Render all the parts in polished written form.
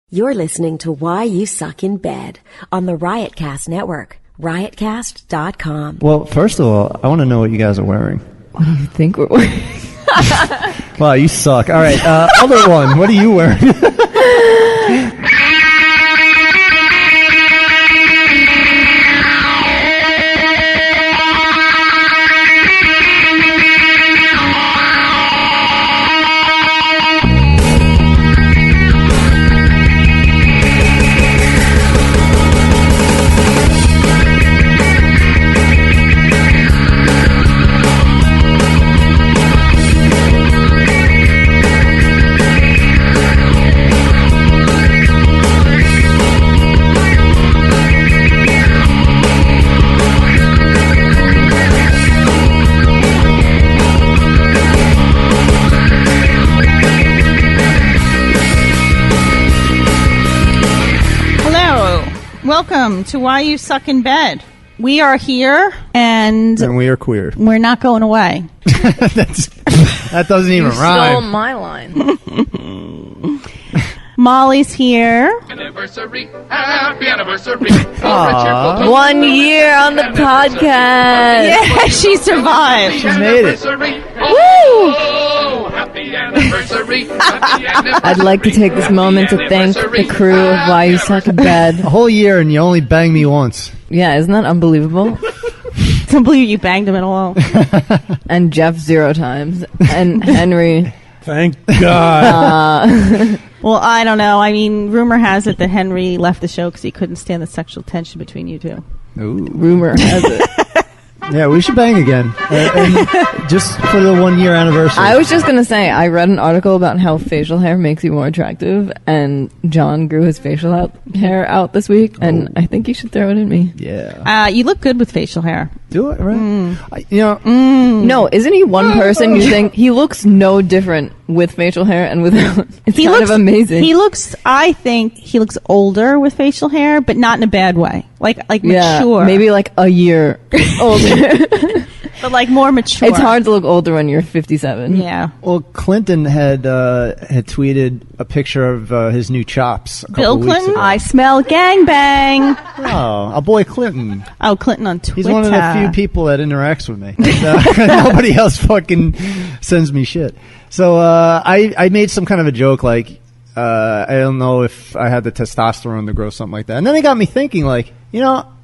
You're listening to Why You Suck in Bed on the Riotcast Network, riotcast.com. Well, first of all, I want to know what you guys are wearing. What do you think we're wearing? Wow, you suck. All right, other one, what are you wearing? Welcome to Why You Suck in Bed. We are here, and we are queer. We're not going away. That doesn't even rhyme. You stole my line. Molly's here. Anniversary, happy anniversary. 1 year on the podcast. Yeah, she survived. She made it. Woo! Happy anniversary. Happy anniversary. I'd like to take this moment to thank the crew of Why You Suck in Bed. A whole year and you only banged me once. Yeah, isn't that unbelievable? Can't believe you banged him at all. And Jeff 0 times. And Henry. Thank God. Well, I don't know. I mean, rumor has it that Henry left the show because he couldn't stand the sexual tension between you two. Ooh. Rumor has it. Yeah, we should bang again. And just for the 1 year anniversary. I was just going to say, I read an article about how facial hair makes you more attractive, and John grew his facial hair out this week, and I think you should throw it in me. Yeah. You look good with facial hair. Do it, right? No, isn't he one person you think he looks no different with facial hair and without? It's kind of amazing. I think he looks older with facial hair, but not in a bad way. Like mature. Maybe like a year older. But like more mature. It's hard to look older when you're 57. Yeah. Well, Clinton had tweeted a picture of his new chops a couple Bill weeks Clinton? ago. I smell gangbang. Oh, our boy Clinton. Oh, Clinton on Twitter. He's one of the few people that interacts with me. Nobody else fucking sends me shit. So I made some kind of a joke like, I don't know if I had the testosterone to grow something like that. And then it got me thinking like,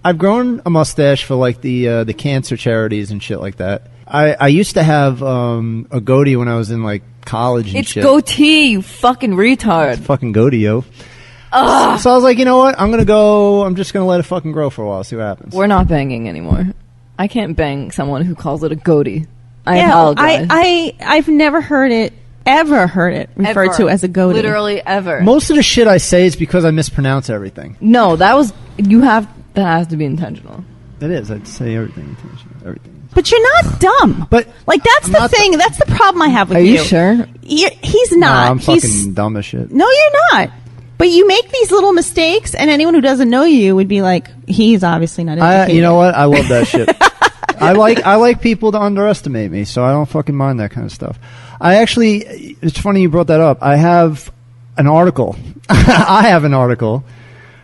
I've grown a mustache for like the cancer charities and shit like that. I used to have a goatee when I was in like college and shit. It's goatee, you fucking retard. It's fucking goatee, yo. So I was like, you know what? I'm just going to let it fucking grow for a while, see what happens. We're not banging anymore. I can't bang someone who calls it a goatee. I apologize. I've never ever heard it referred Ever. to as a goatee. Literally ever. Most of the shit I say is because I mispronounce everything. No, that has to be intentional. It is. I'd say everything. But you're not dumb. But like that's the thing. That's the problem I have with you. Are you sure? He's not. No, I'm fucking dumb as shit. No, you're not. But you make these little mistakes, and anyone who doesn't know you would be like, he's obviously not educated. You know what? I love that shit. I like people to underestimate me, so I don't fucking mind that kind of stuff. It's funny you brought that up. I have an article. I have an article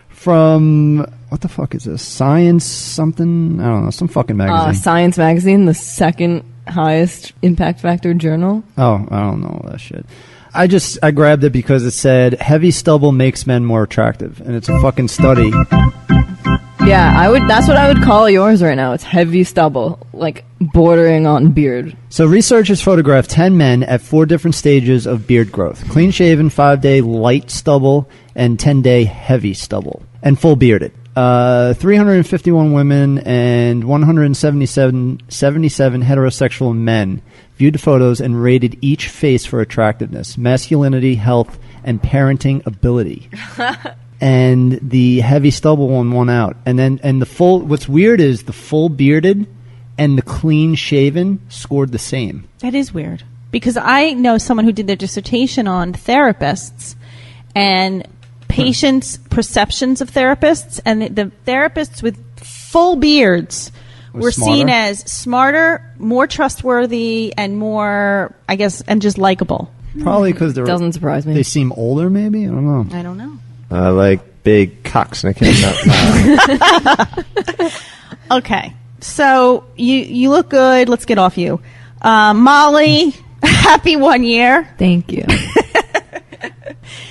from, what the fuck is this? Science something? I don't know. Some fucking magazine. Science Magazine, the second highest impact factor journal. Oh, I don't know that shit. I grabbed it because it said heavy stubble makes men more attractive, and it's a fucking study. Yeah, that's what I would call yours right now. It's heavy stubble, like bordering on beard. So researchers photographed 10 men at 4 different stages of beard growth. Clean-shaven, 5-day light stubble, and 10-day heavy stubble. And full bearded. 351 women and 177 heterosexual men viewed the photos and rated each face for attractiveness, masculinity, health, and parenting ability. And the heavy stubble one won out. And the full, what's weird is the full bearded and the clean shaven scored the same. That is weird. Because I know someone who did their dissertation on therapists and patients' perceptions of therapists, and the therapists with full beards were seen as smarter, more trustworthy, and more, and just likable. Probably because doesn't surprise me. They seem older, maybe. I don't know. I don't know. I like big cocks, and I can't. Okay, so you look good. Let's get off you, Molly. Happy 1 year. Thank you.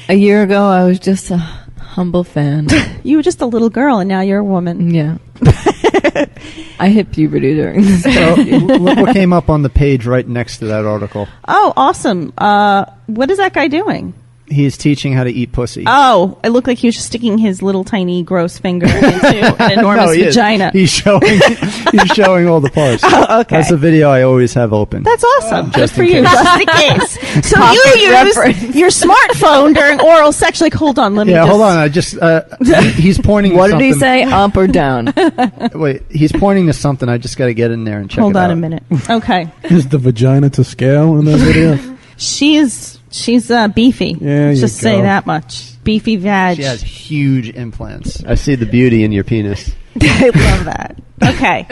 A year ago, I was just a humble fan. You were just a little girl, and now you're a woman. Yeah. I hit puberty during this. So, look what came up on the page right next to that article. Oh, awesome. What is that guy doing? He's teaching how to eat pussy. Oh, it looked like he was just sticking his little tiny gross finger into an enormous No, he is. vagina. He's showing all the parts. Oh, okay. That's a video I always have open. That's awesome. Good Just for in you. case. Just in case. So Pocket you reference. use your smartphone during oral sex. Like, hold on, let me Yeah, just... hold on. I just he's pointing. What to did he something. say? Up or down? Wait, he's pointing to something. I just got to get in there and check Hold it on out. a minute. Okay. Is the vagina to scale in that video? She's beefy. Yeah, Let's you just say go. that much. Beefy vag. She has huge implants. I see the beauty in your penis. I love that. Okay.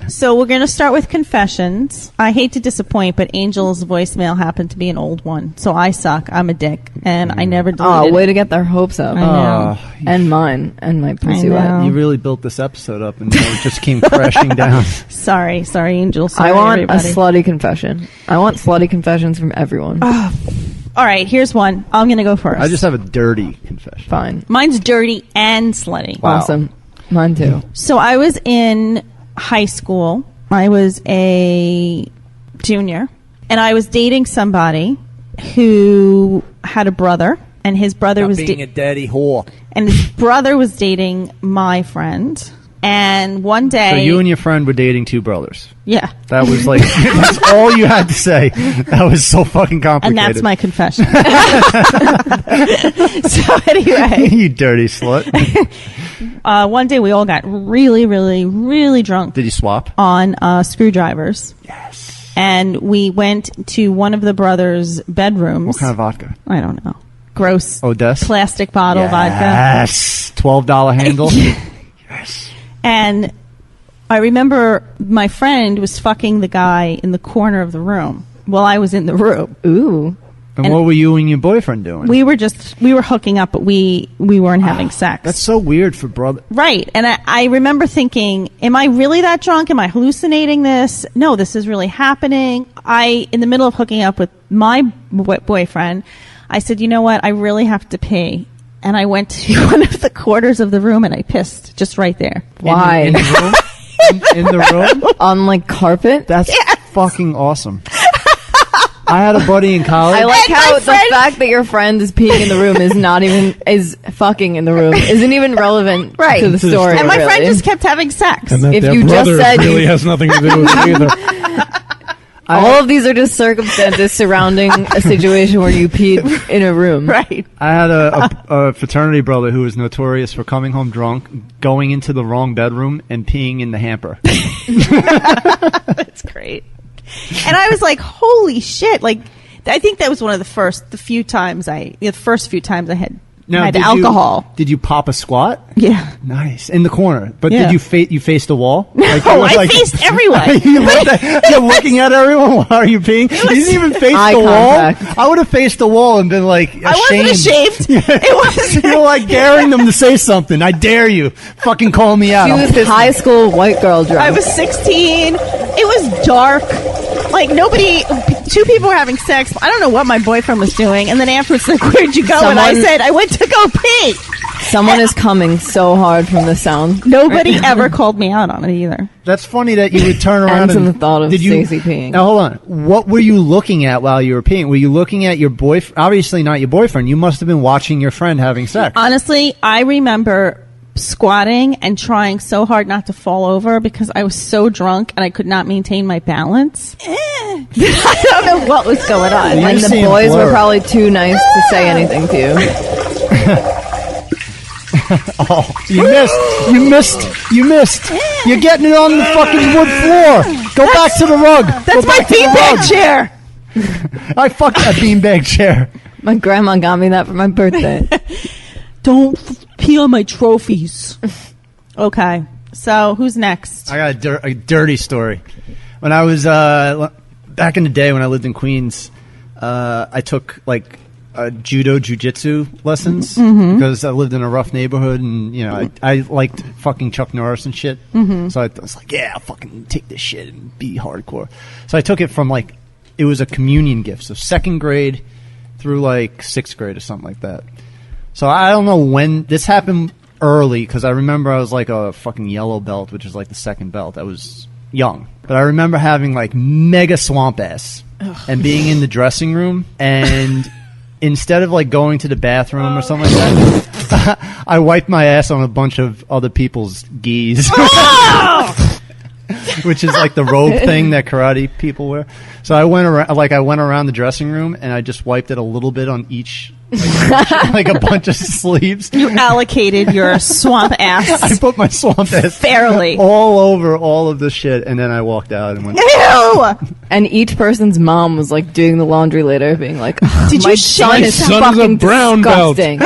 So we're going to start with confessions. I hate to disappoint, but Angel's voicemail happened to be an old one. So I suck. I'm a dick. And I never deleted Oh, way it. to get their hopes up. I know. And mine. And my pussy know. wet. You really built this episode up, and it just came crashing down. Sorry, Angel. Sorry, I want everybody. a slutty confession. I want slutty confessions from everyone. All right, here's one. I'm going to go first. I just have a dirty confession. Fine. Mine's dirty and slutty. Wow. Awesome. Mine too. So I was in high school. I was a junior, and I was dating somebody who had a brother, and his brother was being a daddy whore. and his brother was dating my friend. And one day, So you and your friend were dating two brothers. yeah, That was like that's all you had to say. That was so fucking complicated. and that's my confession. So anyway, you dirty slut. one day we all got really, really, really drunk Did you swap? on screwdrivers. Yes. And we went to one of the brothers' bedrooms. What kind of vodka? I don't know. Gross. Odessa? Plastic bottle vodka. Yes. $12 handle. Yes. And I remember my friend was fucking the guy in the corner of the room while I was in the room. Ooh. And what were you and your boyfriend doing? We were hooking up, but we weren't having sex. That's so weird for brother. Right. And I remember thinking, am I really that drunk? Am I hallucinating this? No, this is really happening. In the middle of hooking up with my boyfriend, I said, you know what? I really have to pee. And I went to one of the corners of the room and I pissed just right there. Why? In the room? in the room? On like carpet? That's fucking awesome. I had a buddy in college. I like And how my the friend- fact that your friend is peeing in the room is fucking in the room isn't even relevant Right. to the To the story. And my friend really. just kept having sex. And that If their you just brother said really you- has nothing to do with it either. All of these are just circumstances surrounding a situation where you peed in a room. Right. I had a fraternity brother who was notorious for coming home drunk, going into the wrong bedroom, and peeing in the hamper. That's great. And I was like, holy shit. Like, I think that was one of the first few times I had Now, did alcohol. Did you pop a squat? Yeah. Nice. In the corner. But Yeah. did you face the wall? Like, No, it was I faced everyone. You're looking at everyone while you're peeing. You didn't even face eye the contact. wall. I would have faced the wall and been like, ashamed. I wasn't ashamed. It was. You were like daring them to say something. I dare you. Fucking call me out. She I'm was pissed. high school white girl drunk. I was 16. It was dark. Like, two people were having sex. I don't know what my boyfriend was doing. And then afterwards, like, where'd you go? And I Someone- said, I went to go pee. Someone is coming so hard from the sound. Nobody ever called me out on it either. That's funny that you would turn around Ends in and the thought of did you- Stacey peeing. Now hold on. What were you looking at while you were peeing? Were you looking at your boyfriend? Obviously not your boyfriend. You must have been watching your friend having sex. Honestly, I remember squatting and trying so hard not to fall over because I was so drunk and I could not maintain my balance. I don't know what was going on. You And the seem boys were blurry. probably too nice to say anything to you. Oh, you missed. You're getting it on the fucking wood floor. Go back to the rug. That's my beanbag chair. I fucked that beanbag chair. My grandma got me that for my birthday. Don't pee on my trophies. Okay, so who's next? I got a dirty story. When I was back in the day when I lived in Queens, I took judo jujitsu lessons because I lived in a rough neighborhood, and you know I liked fucking Chuck Norris and shit. So I was like, yeah, I'll fucking take this shit and be hardcore. So I took it from like it was a communion gift, so 2nd grade through like 6th grade or something like that. So I don't know when this happened early because I remember I was like a fucking yellow belt, which is like the 2nd belt. I was young, but I remember having like mega swamp ass and being in the dressing room, and instead of like going to the bathroom or something like that, I wiped my ass on a bunch of other people's gis. Which is like the robe thing that karate people wear. So I went around the dressing room and I just wiped it a little bit on each, like a bunch of sleeves. You allocated your swamp ass. I put my swamp ass fairly all over all of the shit, and then I walked out and went. Ew! And each person's mom was like doing the laundry later, being like, oh, Did my you son shit is yourself? fucking Son is a brown belt." disgusting.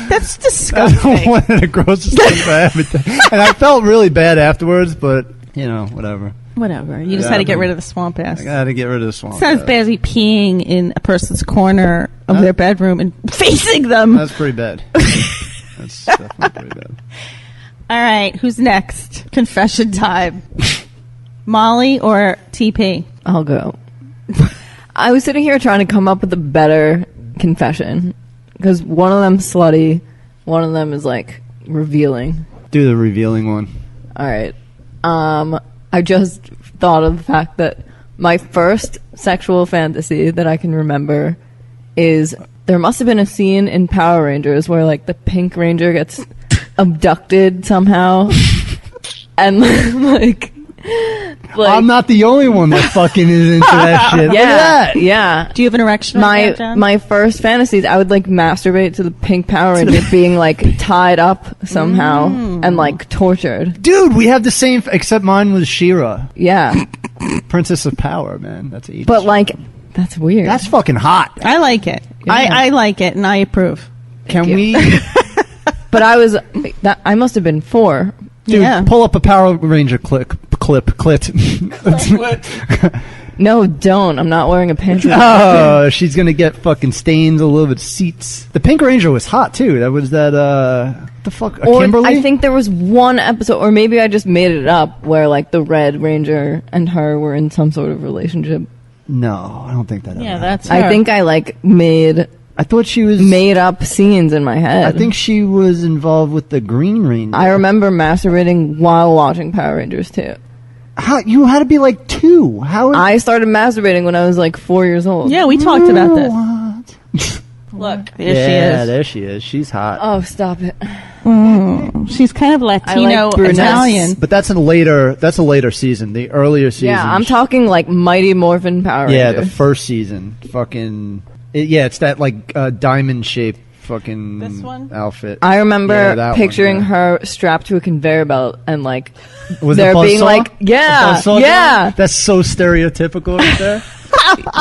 That's I disgusting. wanted the grossest thing I ever did. And I felt really bad afterwards, but you know, whatever. Whatever. You just had to get rid of the swamp ass. I got to get rid of the swamp. It's not as bad as peeing in a person's corner of their bedroom and facing them. That's pretty bad. That's definitely pretty bad. All right, who's next? Confession time. Molly or TP? I'll go. I was sitting here trying to come up with a better confession because one of them's slutty, one of them is like revealing. Do the revealing one. All right. I just thought of the fact that my first sexual fantasy that I can remember is there must have been a scene in Power Rangers where like the Pink Ranger gets abducted somehow and like I'm not the only one that fucking is into that shit. Look at that. Yeah. Do you have an erection right now, John? My first fantasies, I would like masturbate to the Pink Power Ranger being like tied up somehow and like tortured. Dude, we have the same, except mine was She-Ra. Yeah. Princess of Power, man. That's 80s. But like, that's weird. That's fucking hot. I like it. Yeah. I like it, and I approve. Can you. we... But I must have been 4. Dude, Yeah. pull up a Power Ranger clit. No, don't. I'm not wearing a pantry. Oh, she's gonna get fucking stains all over the seats. The Pink Ranger was hot, too. That was that, what the fuck? Or Kimberly? I think there was one episode, or maybe I just made it up, where like the Red Ranger and her were in some sort of relationship. No, I don't think that ever Yeah, happened. that's I her. think I like made I thought she was... up scenes in my head. I think she was involved with the Green Ranger. I remember masturbating while watching Power Rangers too. How, you had to be like 2. How? I started masturbating when I was like 4 years old. Yeah, we talked about this. What? Look, Yeah, there there she is. She's hot. Oh, stop it. she is. She's kind of Latino brunettes. Italian. But that's a later season. The earlier season. Yeah, I'm talking like Mighty Morphin Power Rangers. Yeah, the first season. Fucking... it's that like diamond shaped fucking This one? outfit. I remember Yeah, that picturing one, yeah. her strapped to a conveyor belt and like Was there it being buzzsaw? like, yeah, A buzzsaw yeah, girl? That's so stereotypical right there.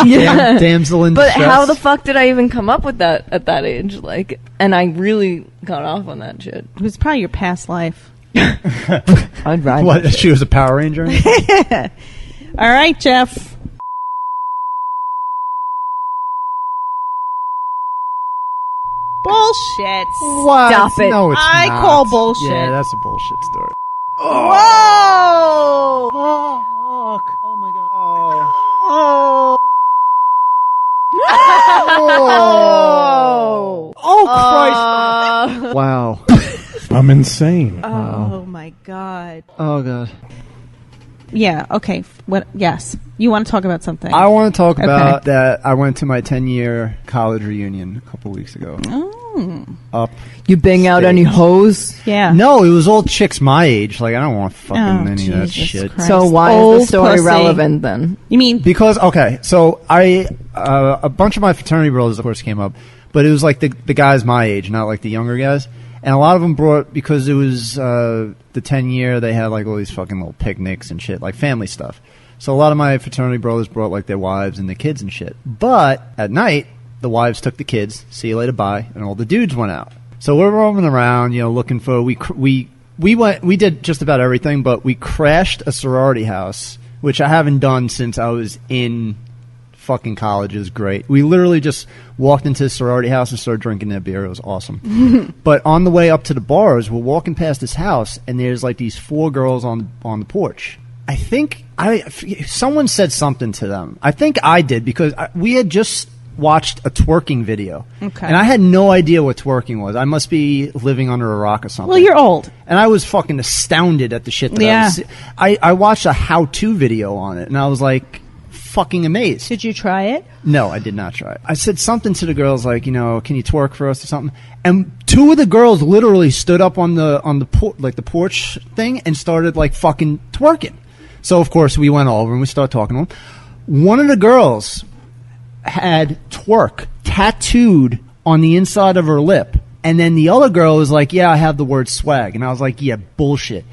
yeah. Damsel in But distress. how the fuck did I even come up with that at that age? Like, and I really got off on that shit. It was probably your past life. I'd ride. What? that shit. She was a Power Ranger? All right, Jeff. Bullshit. What? Stop it. No, it's I not. call bullshit. Yeah, that's a bullshit story. Whoa! Oh my god. Oh Christ. Wow. I'm insane. Oh my god. Oh god. Yeah. Okay. What? Yes. You want to talk about something? I want to talk about that. I went to my 10-year college reunion a couple weeks ago. Up. You bang out any hoes? Yeah. No, it was all chicks my age. Like, I don't want fucking any of that Jesus shit. Christ. So why is Old the story pussy. relevant then? You mean? Because, okay, so a bunch of my fraternity brothers, of course, came up, but it was like the guys my age, not like the younger guys. And a lot of them brought, because it was the 10-year, they had like all these fucking little picnics and shit, like family stuff. So a lot of my fraternity brothers brought like their wives and the kids and shit. But at night, the wives took the kids, see you later, bye, and all the dudes went out. So we're roaming around, you know, looking for, we did just about everything, but we crashed a sorority house, which I haven't done since I was in fucking college. It was great. We literally just walked into the sorority house and started drinking their beer. It was awesome. But on the way up to the bars, we're walking past this house, and there's like these 4 girls on the porch. I think someone said something to them. I think I did, because we had just watched a twerking video. Okay. And I had no idea what twerking was. I must be living under a rock or something. Well, you're old. And I was fucking astounded at the shit that I watched a how-to video on it, and I was like fucking amazed. Did you try it? No, I did not try it. I said something to the girls like, can you twerk for us or something? And 2 of the girls literally stood up on the porch thing and started like fucking twerking. So of course we went over and we started talking to them. One of the girls had twerk tattooed on the inside of her lip, and then the other girl was like, yeah, I have the word swag. And I was like, yeah, bullshit.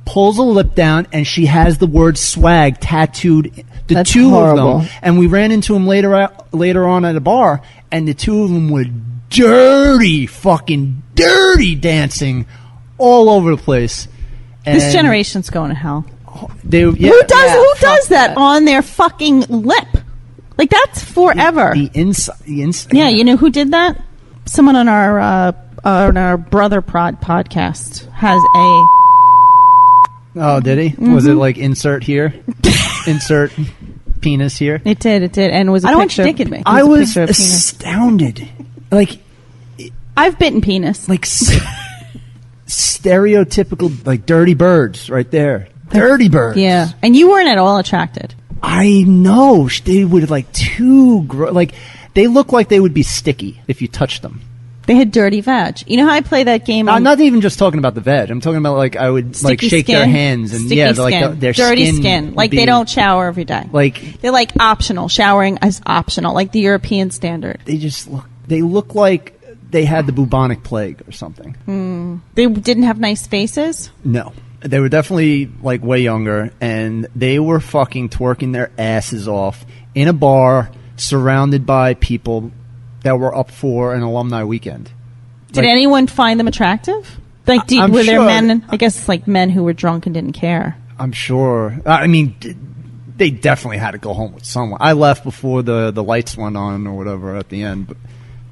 Pulls her lip down, and she has the word swag tattooed. That's 2 horrible. of them, and we ran into them later on at a bar, and the 2 of them were fucking dirty dancing all over the place. And This generation's going to hell. who Who does that on their fucking lip? Like, that's forever. The inside. Yeah, you know who did that? Someone on our Brother Prod podcast has a... Oh, did he? Mm-hmm. Was it like insert here? Insert penis here? It did, and it was a I don't want picture. you thinking me. I a was picture of penis. astounded. Like I've bitten penis. Stereotypical, like dirty birds right there. Dirty birds. Yeah, and you weren't at all attracted. I know. They would like they look like they would be sticky if you touched them. They had dirty vag. You know how I play that game? I'm not even just talking about the veg. I'm talking about like I would like Sticky shake skin. their hands and Sticky like skin. their dirty skin. skin. Like would they be- don't shower every day. Like They're like optional. Showering is optional, like the European standard. they look like they had the bubonic plague or something. They didn't have nice faces. No. They were definitely like way younger, and they were fucking twerking their asses off in a bar surrounded by people that were up for an alumni weekend. Did anyone find them attractive? Like, I'm were there sure- men? I guess like men who were drunk and didn't care. I'm sure. I mean, they definitely had to go home with someone. I left before the lights went on or whatever at the end, but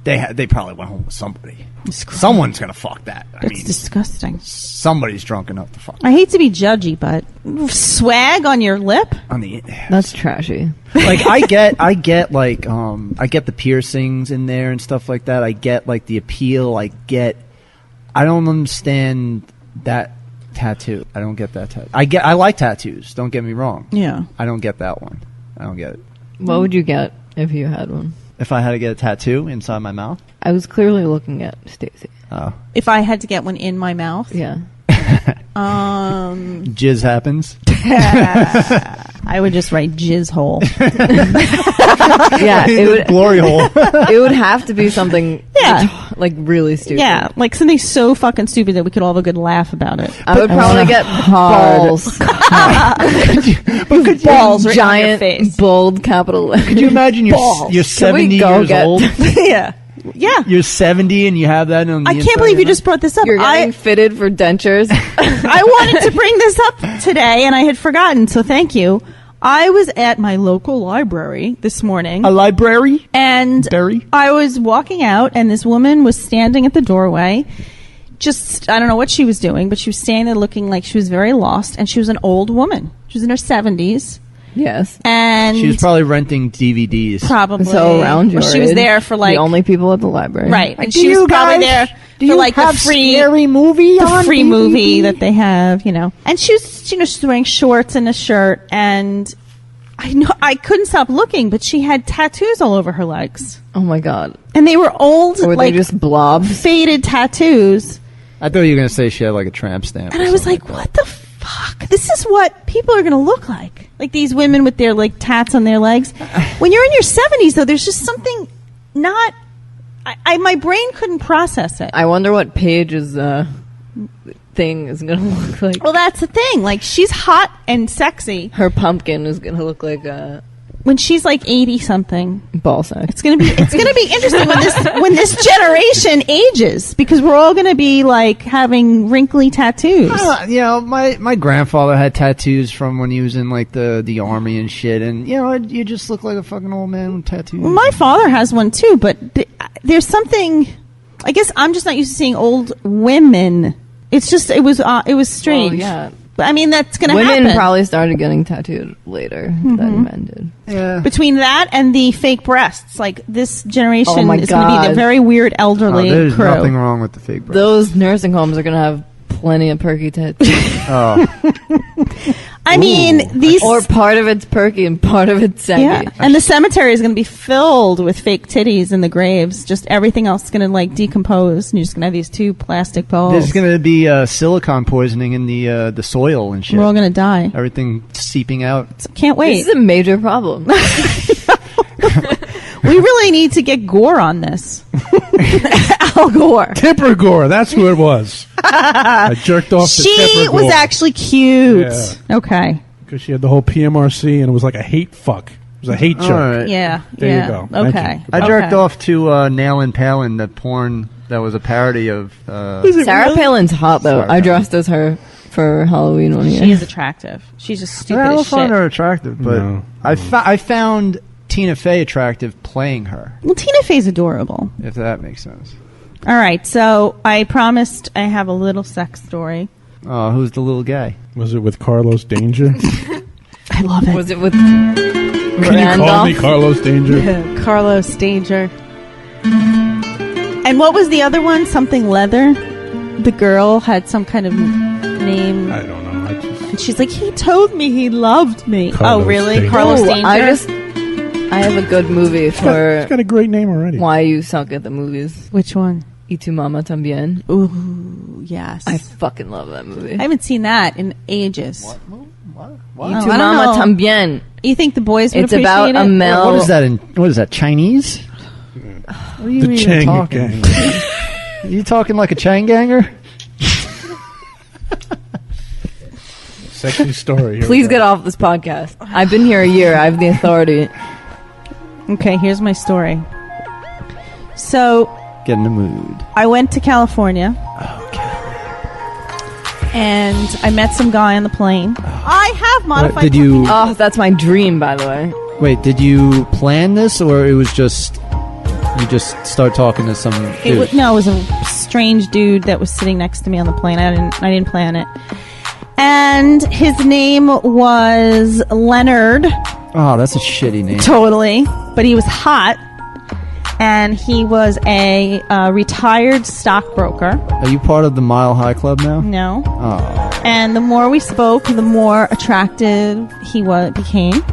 they probably went home with somebody. Someone's gonna fuck that. I That's mean, disgusting. somebody's drunk enough to fuck I hate to be judgy, but swag on your lip? on the. That's trashy. Like I get the piercings in there and stuff like that. I get like the appeal. I don't understand that tattoo. I don't get that tattoo. I like tattoos. Don't get me wrong. Yeah. I don't get that one. I don't get it. What would you get if you had one? If I had to get a tattoo inside my mouth, I was clearly looking at Stacy. oh, If I had to get one in my mouth, Yeah. jizz happens. I would just write jizz hole. Yeah, it would. Glory hole. It would have to be something. Yeah. like really stupid. Yeah, like something so fucking stupid that we could all have a good laugh about it. I would probably get balls. Balls right in your Giant, face. bold capital letters. Could you imagine you're Balls. you're Can we 70 go years get- old? Yeah. Yeah. You're 70 and you have that on the I inside can't of believe your you just brought this up. You're getting I fitted for dentures. I wanted to bring this up today and I had forgotten, so thank you. I was at my local library this morning. a library. And Berry? I was walking out, and this woman was standing at the doorway. Just, I don't know what she was doing, but she was standing there looking like she was very lost, and she was an old woman. She was in her 70s. Yes. And She was probably renting DVDs. probably. So around your Well, she was age, there for like. the only people at the library. Right. Like, And do she was you probably guys- there do for you like the have free. scary movie The on free DVD? movie that they have, you know. And she was, she's wearing shorts and a shirt, and I couldn't stop looking, but she had tattoos all over her legs. Oh my god. And they were old, Or like they just blobs. faded tattoos. I thought you were going to say she had like a tramp stamp. And or I was something like, what the fuck? This is what people are going to look like. Like these women with their like tats on their legs. When you're in your 70s, though, there's just something not. My brain couldn't process it. I wonder what Paige's thing is gonna look like. Well, that's the thing. Like, she's hot and sexy. Her pumpkin is gonna look like a. when she's like 80 something, Ball sack. it's gonna be interesting when this generation ages, because we're all gonna be like having wrinkly tattoos. You know, my grandfather had tattoos from when he was in like the army and shit, and you know, you just look like a fucking old man with tattoos. Well, my father has one too, but there's something. I guess I'm just not used to seeing old women. It's just it was strange. Well, yeah. But I mean, that's gonna happen. Women probably started getting tattooed later than men did. Yeah. Between that and the fake breasts, like this generation Oh my is going to be God. the very weird elderly There's crew. nothing wrong with the fake breasts. Those nursing homes are going to have plenty of perky tattoos. Oh, I mean, these Or part of it's perky and part of it's saggy. yeah, and the cemetery is going to be filled with fake titties in the graves. Just everything else is going to like decompose, and you're just going to have these two plastic balls. there's going to be silicon poisoning in the soil and shit. We're all going to die. Everything seeping out. Can't wait. This is a major problem. We really need to get Gore on this. Al Gore. Tipper Gore, that's who it was. I jerked off to She Tipper Gore. was actually cute. Yeah. Okay. Because she had the whole PMRC, and it was like a hate fuck. It was a hate joke. All right. Yeah. There you yeah. go. Thank Okay. you. I jerked off to Nail and Palin, the porn that was a parody of. Sarah Palin's hot, though. Sarah I dressed as her for Halloween one year. She is attractive. She's just stupid I don't as shit. find her attractive, but No. I found Tina Fey attractive playing her, Well, Tina Fey's adorable. if that makes sense. All right, so I promised I have a little sex story. Oh, who's the little guy? Was it with Carlos Danger? I love it. Was it with Can you call Randolph? me Carlos Danger? Carlos Danger. And what was the other one? Something leather? The girl had some kind of name. I don't know. And she's like, he told me he loved me. Carlos oh, really? Danger. Carlos Oh, Danger? I have a good movie It's for got a great name already. why you suck at the movies. Which one? Y tu mama tambien. Ooh, yes. I fucking love that movie. I haven't seen that in ages. Y Oh, tu I don't mama know. tambien. You think the boys would It's appreciate about a it? male. What is that, Chinese? What are you The even Chang talking? gang. Are you talking like a Chang ganger? Sexy story. Here Please we get go. off this podcast. I've been here a year. I have the authority. Okay, here's my story. So, Get in the mood. I went to California. And I met some guy on the plane. I have modified. Did you Oh, that's my dream, by the way. wait? Did you plan this, or it was just you just start talking to some dude? It was a strange dude that was sitting next to me on the plane. I didn't plan it. And his name was Leonard. Oh, that's a shitty name. Totally. But he was hot. And he was a retired stockbroker. Are you part of the Mile High Club now? No. Oh, And the more we spoke, the more attractive he became.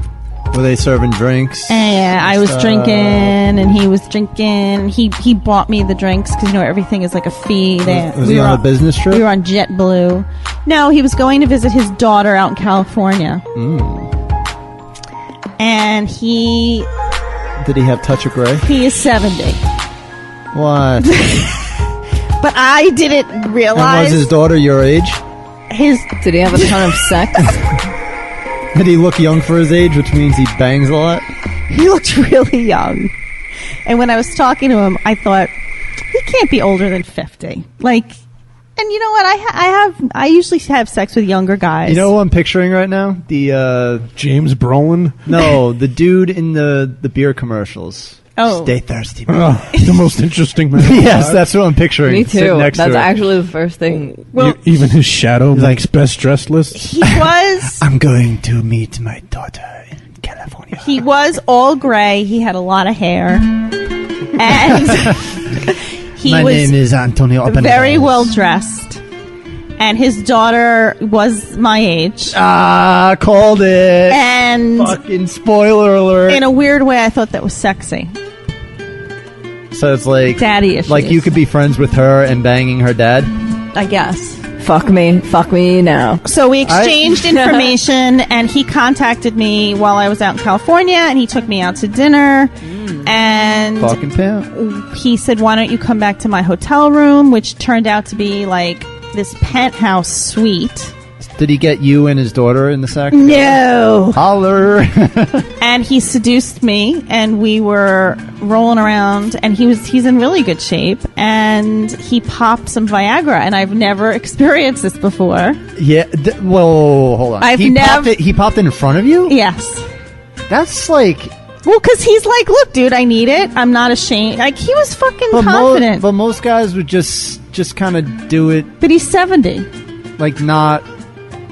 were they serving drinks? And I was drinking, and he was drinking. He bought me the drinks because everything is like a fee. Was he on a business trip? We were on JetBlue. No, he was going to visit his daughter out in California. And Did he have touch of gray? he is 70. What? But I didn't And realize was his daughter your age? his Did he have a ton of sex? Did he look young for his age, which means he bangs a lot? he looked really young. And when I was talking to him, I thought he can't be older than 50. Like, and you know what? I usually have sex with younger guys. You know who I'm picturing right now? The James Brolin. no, the dude in the beer commercials. Oh. Stay thirsty. man. Oh, the most interesting man. Yes, alive. that's what I'm picturing. Me sitting too. Next That's to her. actually the first thing. Well, Even his shadow He's makes best dressed lists. he was I'm going to meet my daughter in California. he was all gray. He had a lot of hair, and he My was name is Antonio Oppenheimer. very well dressed. And his daughter was my age. Ah, called it. And Fucking spoiler alert. in a weird way, I thought that was sexy. So it's like Daddy issues. like you could be friends with her and banging her dad. I guess. Fuck me now. So we exchanged information, and he contacted me while I was out in California, and he took me out to dinner. And Fucking pimp. he said, why don't you come back to my hotel room, which turned out to be like this penthouse suite. Did he get you and his daughter in the sack? No. Holler. And he seduced me, and we were rolling around, and he's in really good shape, and he popped some Viagra, and I've never experienced this before. Yeah. Whoa, hold on. He popped it in front of you? Yes. That's like... Well, because he's like, look, dude, I need it. I'm not ashamed. Like, he was fucking confident. But most guys would just kind of do it, But he's 70. like, not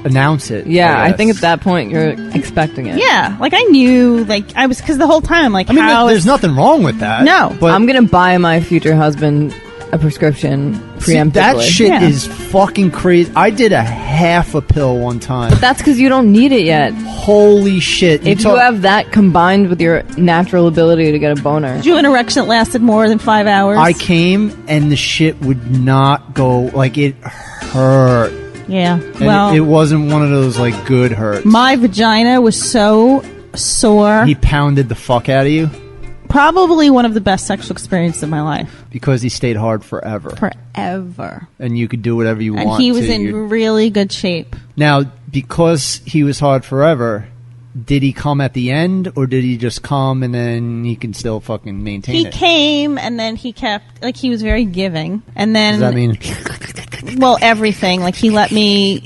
announce it. Yeah, I guess. think at that point you're expecting it. Yeah. Like, I knew, like, I was, because the whole time, like, I mean, how there's is- nothing wrong with that. No. But I'm gonna buy my future husband a prescription see, preemptively. that shit Yeah. is fucking crazy. I did a half a pill one time. That's because you don't need it yet. Holy shit. If you have that combined with your natural ability to get a boner. Did you have an erection that lasted more than 5 hours? I came and the shit would not go, like, it hurt. Yeah. And Well, it wasn't one of those, like, good hurts. my vagina was so sore. He pounded the fuck out of you Probably one of the best sexual experiences of my life. because he stayed hard forever. Forever. And you could do whatever you And want. he was to. in really good shape. Now, because he was hard forever, did he come at the end, or did he just come and then he can still fucking maintain He it? came and then he kept, like, he was very giving. And then, Does that mean well, everything. Like, he let me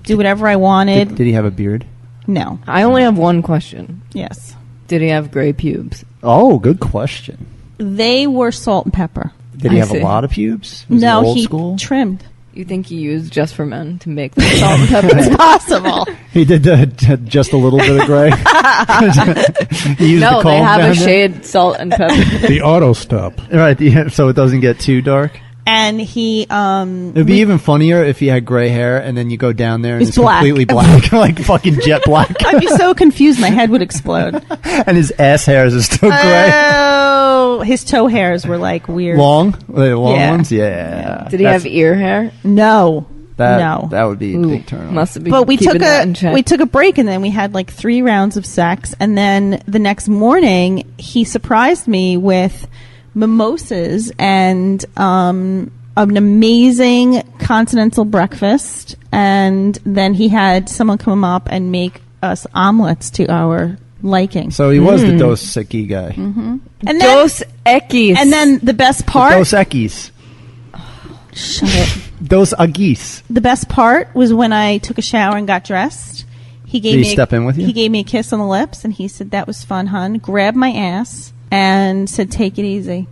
do whatever I wanted. did he have a beard? No. I only have one question. Yes. Did he have gray pubes? Oh, good question. They were salt and pepper. Did he I have see. a lot of pubes? Was No, he old he school? trimmed. You think he used just for men to make the salt and pepper? It's possible. He did just a little bit of gray. He used No, the they comb have down a there? shade salt and pepper. The auto stop. Right, yeah, so it doesn't get too dark. And he, It'd be even funnier if he had gray hair and then you go down there and It's it's black. completely black, like fucking jet black. I'd be so confused, my head would explode. And his ass hairs are still gray. Oh, his toe hairs were like weird. Long? The long Yeah. ones? Yeah. Did he have ear hair? No. that? No. That would be a big turn on. Must be. But we keeping took that in check. a break, and then we had like 3 rounds of sex, and then the next morning he surprised me with mimosas and an amazing continental breakfast, and then he had someone come up and make us omelets to our liking. So he was the Dos Equis guy. And then, Dos Equis. and then the best part. Dos Equis. Shut it. Dos Agis. The best part was when I took a shower and got dressed. He gave Did he me step in with you? He gave me a kiss on the lips, and he said, "That was fun, hon." Grabbed my ass and said, "Take it easy."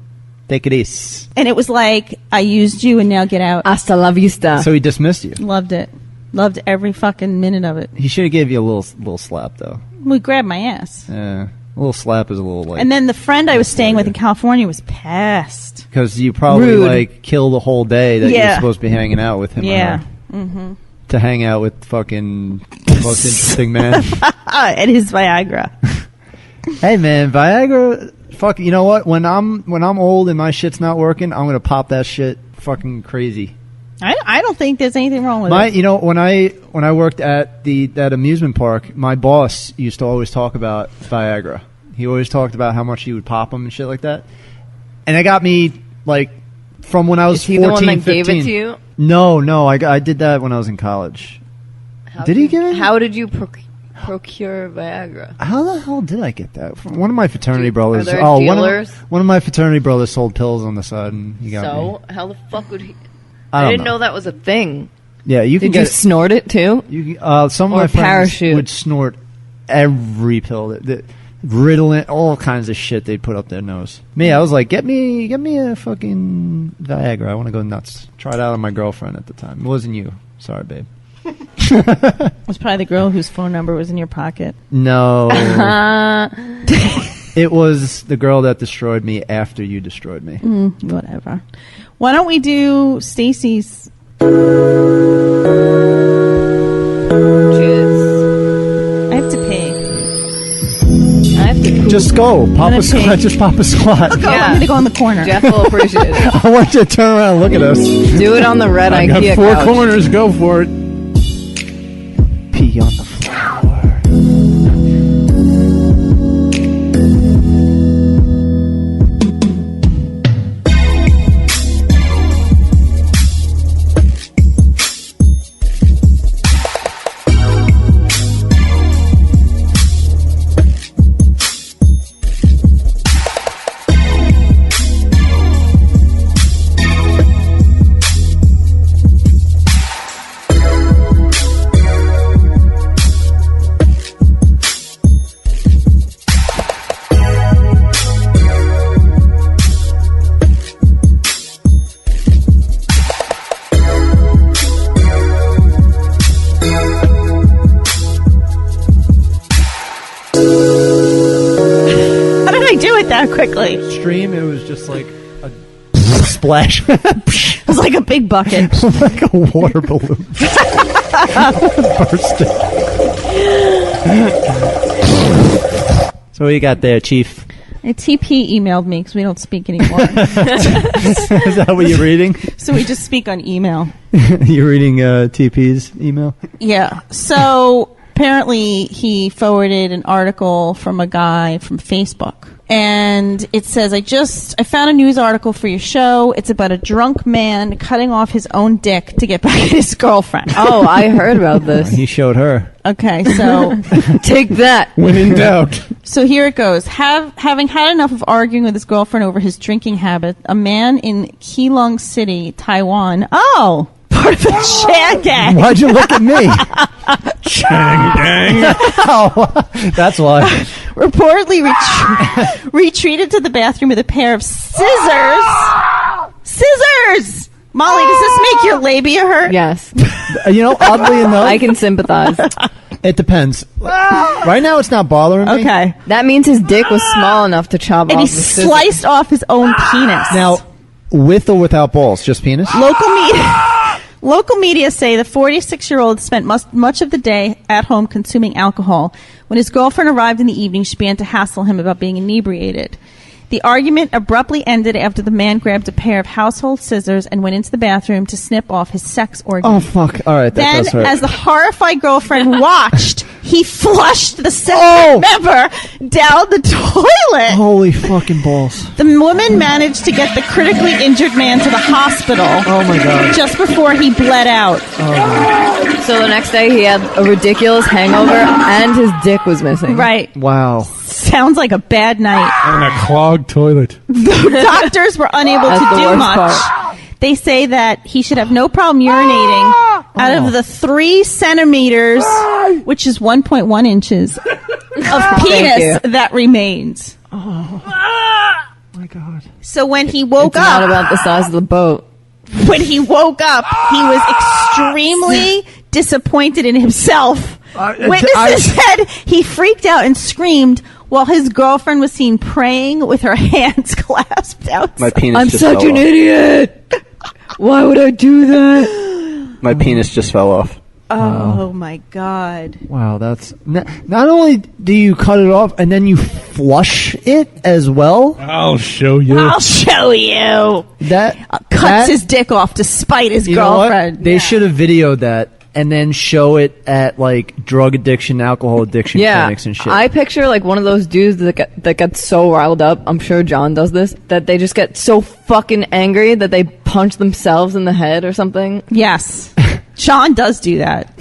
Take it easy. And it was like, I used you, and now get out. Hasta la vista. So he dismissed you. Loved it. Loved every fucking minute of it. He should have gave you a little slap though. We grabbed my ass. Yeah, a little slap is a little like. And then the friend I was staying with in California was pissed. because you probably Rude. like kill the whole day that you're Yeah. supposed to be hanging out with him. Yeah. Or her. To hang out with fucking the most interesting man. And his Viagra. Hey man, Viagra. Fuck, you know what? When I'm old and my shit's not working, I'm gonna pop that shit fucking crazy. I don't think there's anything wrong with it. You know, when I worked at that amusement park, my boss used to always talk about Viagra. He always talked about how much he would pop them and shit like that. And it got me like from when I was Is he 14, the one that 15. gave it to you? No, I did that when I was in college. Did he give it? How did you procure Viagra? How the hell did I get that? From one of my fraternity brothers. Are there one dealers? of my fraternity brothers sold pills on the side, and he got me. So how the fuck would he? I don't didn't know that was a thing. Yeah, you can Did you get. snort it too? Some of Or my friends parachute? would snort every pill, that Ritalin, all kinds of shit they'd put up their nose. Me, I was like, get me a fucking Viagra. I want to go nuts. Try it out on my girlfriend at the time. It wasn't you. Sorry, babe. It was probably the girl whose phone number was in your pocket. No. It was the girl that destroyed me after you destroyed me. Whatever. Why don't we do Stacy's? Jizz. I have to pee. I have to poop. Just go. Pop gonna a squat. take- Just pop a squat. Oh, I'm going to go in the corner. Jeff will appreciate it. I want you to turn around and look at us. Do it on the red I got IKEA 4 couch. corners. Go for it. Pee on the floor. Really? Stream. It was just like a splash. It was like a big bucket. Like a water balloon. Bursting. So what you got there, Chief? A TP emailed me because we don't speak anymore. Is that what you're reading? So we just speak on email. You're reading TP's email? Yeah. So apparently he forwarded an article from a guy from Facebook. And it says, I found a news article for your show. It's about a drunk man cutting off his own dick to get back at his girlfriend. Oh, I heard about this. He showed her. Okay, so Take that. When in doubt. So here it goes. Having had enough of arguing with his girlfriend over his drinking habit, a man in Keelung City, Taiwan, part of the Chan gang. Why'd you look at me? Chang dang. Oh, that's why. Reportedly retreated to the bathroom with a pair of scissors. Scissors! Molly, does this make your labia hurt? Yes. Oddly enough, I can sympathize. it depends. Right now, it's not bothering me. Okay. That means his dick was small enough to chop And off he the scissors. sliced off his own penis. Now, with or without balls? Just penis? Local media say the 46-year-old spent much of the day at home consuming alcohol. When his girlfriend arrived in the evening, she began to hassle him about being inebriated. The argument abruptly ended after the man grabbed a pair of household scissors and went into the bathroom to snip off his sex organ. Oh, fuck. All right, that Then, does hurt. as the horrified girlfriend watched, he flushed the separate member down the toilet. Holy fucking balls. The woman managed to get the critically injured man to the hospital. Oh, my God. Just before he bled out. So the next day he had a ridiculous hangover and his dick was missing. Right. Wow. Sounds like a bad night. And a clogged toilet. The doctors were unable That's to the do worst much. part. They say that he should have no problem urinating out of the 3 centimeters, which is 1.1 inches, of penis that remains. Oh, my God. So when he woke It's not up, about the size of the boat. he was extremely disappointed in himself. Witnesses said he freaked out and screamed while his girlfriend was seen praying with her hands clasped out. My penis I'm just such fell an off. idiot. Why would I do that? My penis just fell off. Oh my God. Wow, that's... Not only do you cut it off, and then you flush it as well? I'll show you. I'll show you. Cuts his dick off to spite his You know what? girlfriend. They should have videoed that and then show it at, like, drug addiction, alcohol addiction clinics and shit. I picture like one of those dudes that get so riled up. I'm sure John does this. That they just get so fucking angry that they punch themselves in the head or something. Yes. Sean does do that.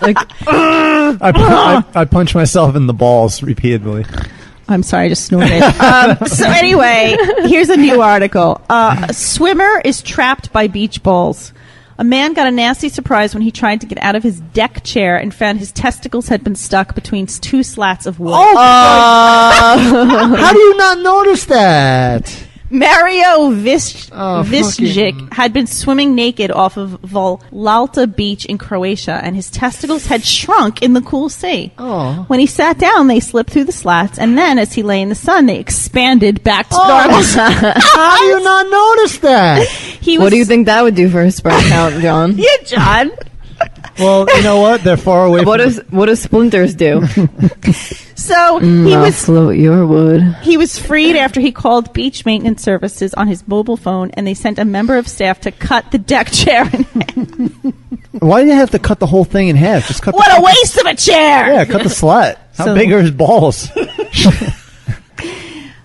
Like, I punch myself in the balls repeatedly. I'm sorry, I just snorted. So anyway, here's a new article. A swimmer is trapped by beach balls. A man got a nasty surprise when he tried to get out of his deck chair and found his testicles had been stuck between 2 slats of wood. How do you not notice that? Mario Viscic had been swimming naked off of Volalta Beach in Croatia, and his testicles had shrunk in the cool sea. Oh. When he sat down, they slipped through the slats, and then, as he lay in the sun, they expanded back to normal size. How do you not notice that? what do you think that would do for his sperm count, John? Yeah, John. Well, you know what? They're far away What from... does splinters do? So I'll float your wood. he was freed after he called beach maintenance services on his mobile phone, and they sent a member of staff to cut the deck chair in half. Why do you have to cut the whole thing in half? Just cut What the a waste of a chair! Yeah, cut the slat. How So- big are his balls?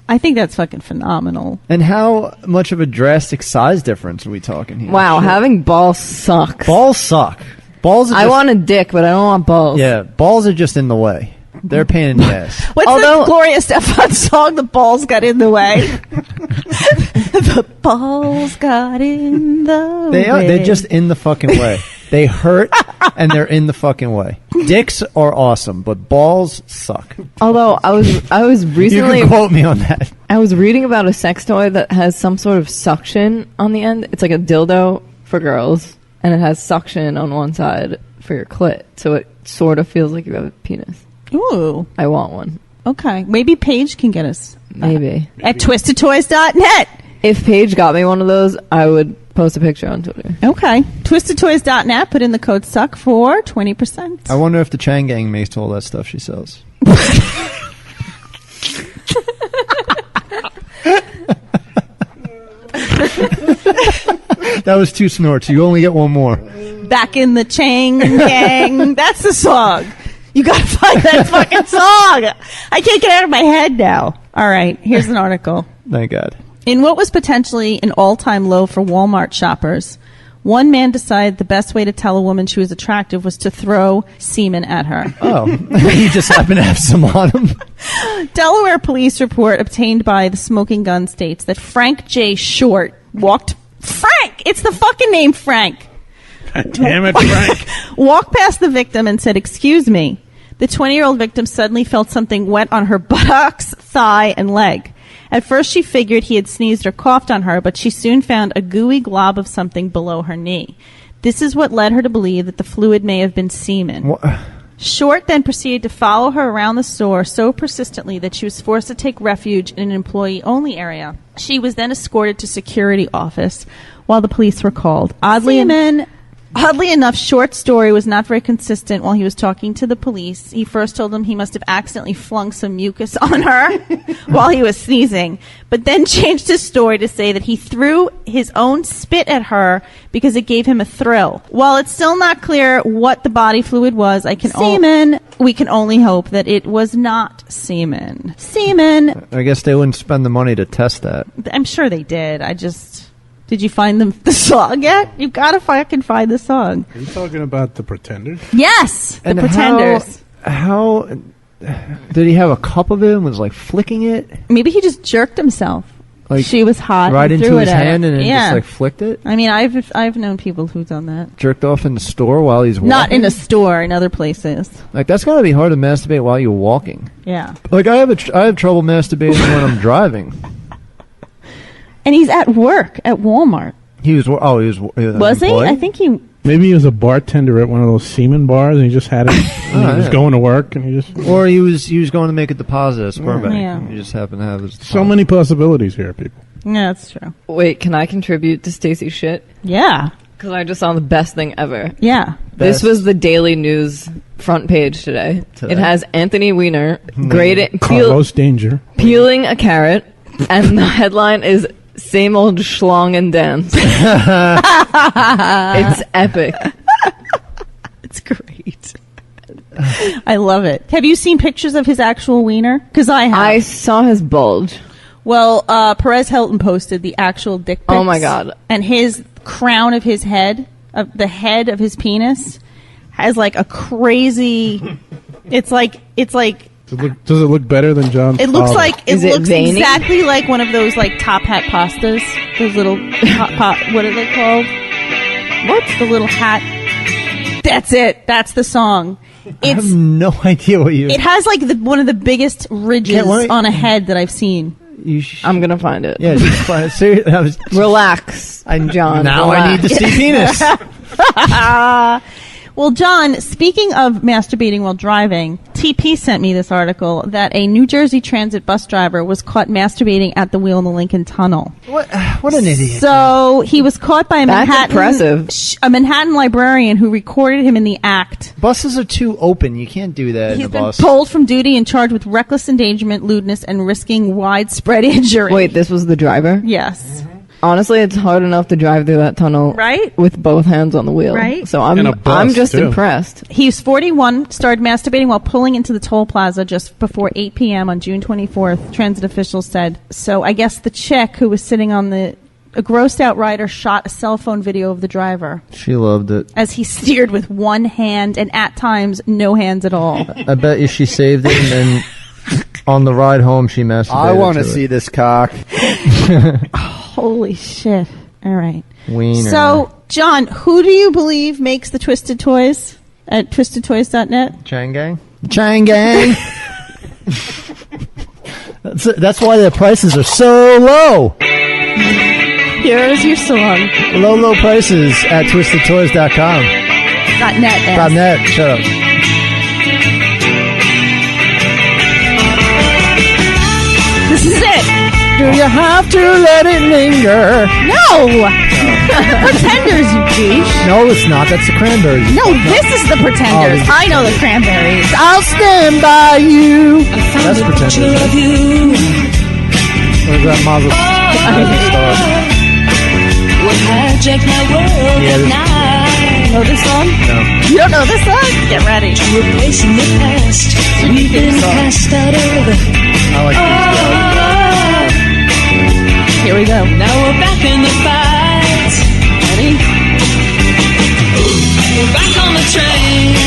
I think that's fucking phenomenal. And how much of a drastic size difference are we talking here? Wow, Shit. having balls sucks. Balls suck. Balls are I just, want a dick, but I don't want balls. Yeah, balls are just in the way. They're a pain in the ass. What's the Gloria Estefan song, The Balls Got in the Way? The balls got in the way. They're just in the fucking way. They hurt, and they're in the fucking way. Dicks are awesome, but balls suck. Although I was You recently can quote me on that. I was reading about a sex toy that has some sort of suction on the end. It's like a dildo for girls, and it has suction on one side for your clit, so it sort of feels like you have a penis. Ooh. I want one. Okay. Maybe Paige can get us Maybe. at twistedtoys.net. If Paige got me one of those, I would post a picture on Twitter. Okay. Twistedtoys.net. Put in the code SUCK for 20%. I wonder if the Chang Gang makes all that stuff she sells. That was 2 snorts. You only get 1 more. Back in the Chang Gang. That's the song. You gotta find that fucking song. I can't get it out of my head now. All right. Here's an article. Thank God. In what was potentially an all-time low for Walmart shoppers, one man decided the best way to tell a woman she was attractive was to throw semen at her. Oh, he just happened to have some on him. Delaware police report obtained by the Smoking Gun states that Frank J. Short walked... Frank! It's the fucking name Frank! God damn it, Frank. Walked past the victim and said, "Excuse me." The 20-year-old victim suddenly felt something wet on her buttocks, thigh, and leg. At first, she figured he had sneezed or coughed on her, but she soon found a gooey glob of something below her knee. This is what led her to believe that the fluid may have been semen. What? Short then proceeded to follow her around the store so persistently that she was forced to take refuge in an employee-only area. She was then escorted to security office while the police were called. Oddly enough, Short's story was not very consistent while he was talking to the police. He first told them he must have accidentally flung some mucus on her while he was sneezing, but then changed his story to say that he threw his own spit at her because it gave him a thrill. While it's still not clear what the body fluid was, we can only hope that it was not semen. Semen. I guess they wouldn't spend the money to test that. I'm sure they did. Did you find the song yet? You've got to fucking find the song. Are you talking about the Pretenders? Yes, the And Pretenders. How did he have a cup of it and was like flicking it? Maybe he just jerked himself. Like she was hot. right and into threw his it at hand her. and then just like flicked it? I mean, I've known people who've done that. Jerked off in the store while he's walking? Not in a store, in other places. Like, that's gotta be hard to masturbate while you're walking. Yeah. Like, I have trouble masturbating when I'm driving. And he's at work at Walmart. He was Was he? employed? I think he... Maybe he was a bartender at one of those semen bars and he just had it. And he was going to work and he just... Or he was going to make a deposit at sperm bank. Yeah. He just happened to have his... So many possibilities here, people. Yeah, that's true. Wait, can I contribute to Stacy's shit? Yeah. Because I just saw the best thing ever. Yeah. This was the Daily News front page today. It has Anthony Weiner Carlos Danger. peeling a carrot, and the headline is "Same old schlong and dance." It's epic. It's great. I love it. Have you seen pictures of his actual wiener? Because I have. I saw his bulge. Well, Perez Hilton posted the actual dick pics. Oh my God. And his crown of his head, of the head of his penis, has like a crazy. It's like. Does it look better than John's? It looks father? like it Is it looks veiny? exactly like one of those like top hat pastas. Those little what are they called? What's the little hat? That's it. That's the song. I have It's no idea what you... it has like one of the biggest ridges Can't wait. on a head that I've seen. I'm gonna find it. Yeah, just find it. Relax, John. Now I need to see penis. Well, John, speaking of masturbating while driving, TP sent me this article that a New Jersey Transit bus driver was caught masturbating at the wheel in the Lincoln Tunnel. What an idiot. So he was caught by a That's impressive. Manhattan librarian who recorded him in the act. Buses are too open. You can't do that He's in a been bus. pulled from duty and charged with reckless endangerment, lewdness, and risking widespread injury. Wait, this was the driver? Yes. Honestly, it's hard enough to drive through that tunnel, Right? with both hands on the wheel. Right? So And a bus, I'm just too. impressed. He was 41, started masturbating while pulling into the toll plaza just before 8 p.m. on June 24th, transit officials said. So I guess the chick who was sitting on a grossed out rider shot a cell phone video of the driver She loved it. as he steered with one hand and at times no hands at all. I bet you she saved it and then on the ride home she masturbated. I want to to see it. this cock. Holy shit. All right. Wiener. So, John, who do you believe makes the Twisted Toys at twistedtoys.net? Chang Gang? Chang Gang! That's why their prices are so low. Here's your song. Low prices at twistedtoys.com. .net. .net. Shut up. This is it. Do you have to let it linger? No. Pretenders, you douche. No, it's not. That's the Cranberries. No, this is the Pretenders. I know the Cranberries. I'll stand by you. That's Pretenders. What is that, Mazel Star? Yeah, Know this song? no. You don't know this song? Get ready. Replacing the past, we've been cast out over. I like these Here we go. Now we're back in the fight. Ready? We're back on the train.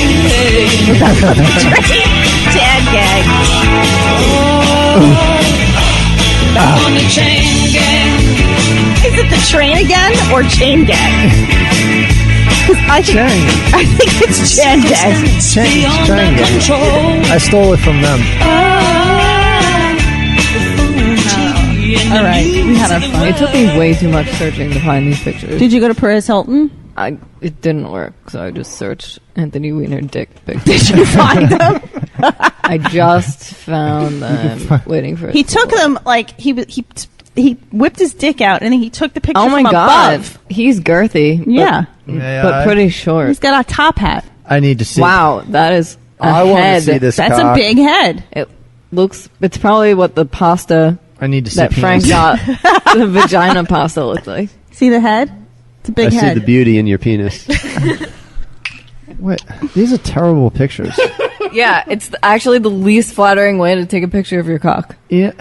Dad gag. Back on the chain gang. Is it the train again or chain gang? I think it's chain gang. Beyond our control. I stole it from them. All right, we had our fun. It took me way too much searching to find these pictures. Did you go to Perez Hilton? It didn't work, so I just searched Anthony Weiner dick pictures. Did you find them? I just found them waiting for it. He took them like he whipped his dick out and then he took the picture Oh my from god, above. he's girthy. Yeah, but pretty short. he's got a top hat. I need to see. Wow, that is a I want to head. see this. That's cock. a big head. It looks. It's probably what the pasta I need to see. that Frank penis. got the vagina pasta looked like. See the head? It's a big I head. see the beauty in your penis. Wait, these are terrible pictures. Yeah, it's actually the least flattering way to take a picture of your cock. Yeah.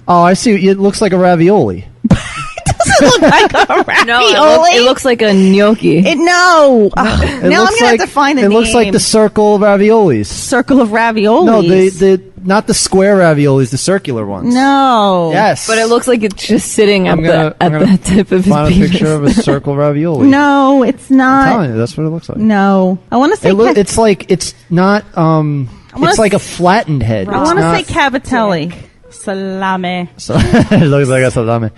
Oh, I see. It looks like a ravioli. Doesn't look like a ravioli. No, it looks like a gnocchi. No. Ugh. It Now I'm looks gonna like, have to find the It name. looks like the circle of raviolis. circle of raviolis. No, the not the square raviolis, the circular ones. No. Yes. But it looks like it's just sitting I'm at gonna the tip of his Find a penis. picture of a circle ravioli. No, it's I'm not. telling you, that's what it looks like. No. I want to say. It's like it's not. It's like a flattened head. I want to say Cavatelli. Salame. So it looks like a salami.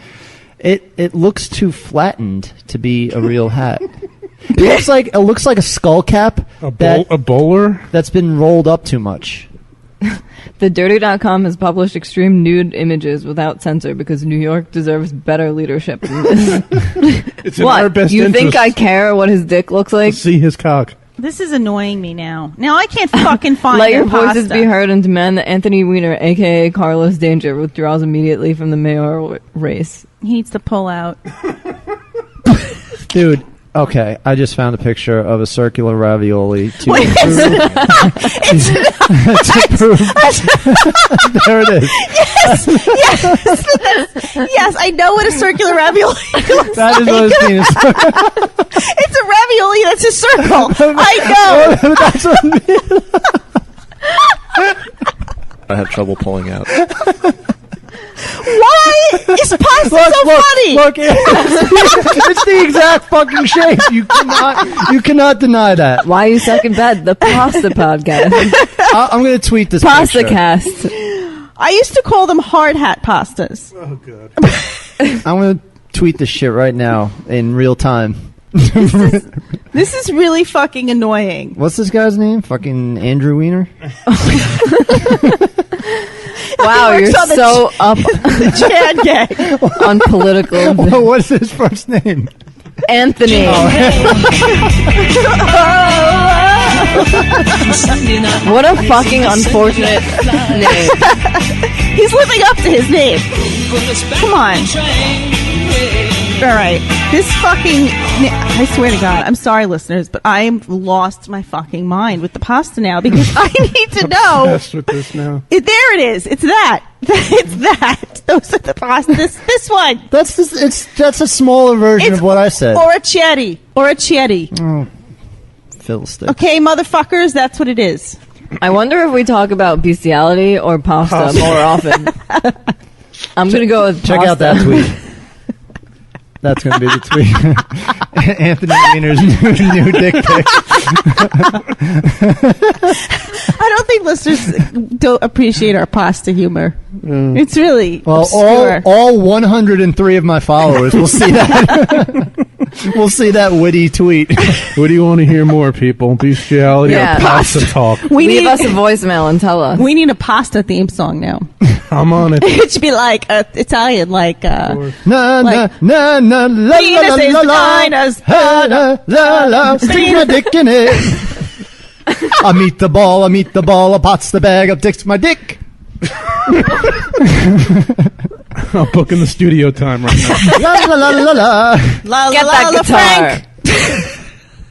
It looks too flattened to be a real hat. It looks like a skull cap A bowler? that's been rolled up too much. TheDirty.com has published extreme nude images without censor because New York deserves better leadership than this. It's in our What? best You interest think I care what his dick looks like? to see his cock. This is annoying me now. Now I can't fucking find Let their your voices pasta. be heard and demand that Anthony Weiner, a.k.a. Carlos Danger, withdraws immediately from the mayoral race. He needs to pull out. Dude, okay, I just found a picture of a circular ravioli to Wait, prove. There it is. Yes, I know what a circular ravioli looks That is what his penis. It's a ravioli that's a circle. I know. That's what I have trouble pulling out. Why is pasta so funny? Look, it's the exact fucking shape. You cannot deny that. Why you suck in bed? The Pasta Podcast. I'm going to tweet this Pasta picture. Cast. I used to call them hard hat pastas. Oh, God. I'm going to tweet this shit right now in real time. This is really fucking annoying. What's this guy's name? Fucking Andrew Weiner? Wow, He you're works on the so up Chad gay. on political. What's his first name? Anthony. What a fucking unfortunate name. He's living up to his name. Come on. All right. This fucking... I swear to God, I'm sorry, listeners, but I've lost my fucking mind with the pasta now because I need to know... Obsessed with this now. There it is. It's that. It's that. Those are the pasta. This one. That's a smaller version It's- of what I said. Or a chetty. Or a chetty. Fiddlestick. Okay, motherfuckers, that's what it is. I wonder if we talk about bestiality or pasta more often. I'm going to go with Check out that tweet. That's going to be the tweet. Anthony Weiner's new dick pic. I don't think listeners don't appreciate our pasta humor. It's really Well, obscure. all 103 of my followers will see that. We'll see that witty tweet. What do you want to hear more, people? Bestiality Yeah. or pasta talk? Leave us a voicemail and tell us. We need a pasta theme song now. I'm on it. It should be like Italian, like Na na Like, na na la Venus la is la the la finest. la la la la. Stick my dick in it. I meet the ball. I pots the bag. I dicks my dick. I'm booking the studio time right now. La la la la la. la Get la that la guitar. Frank.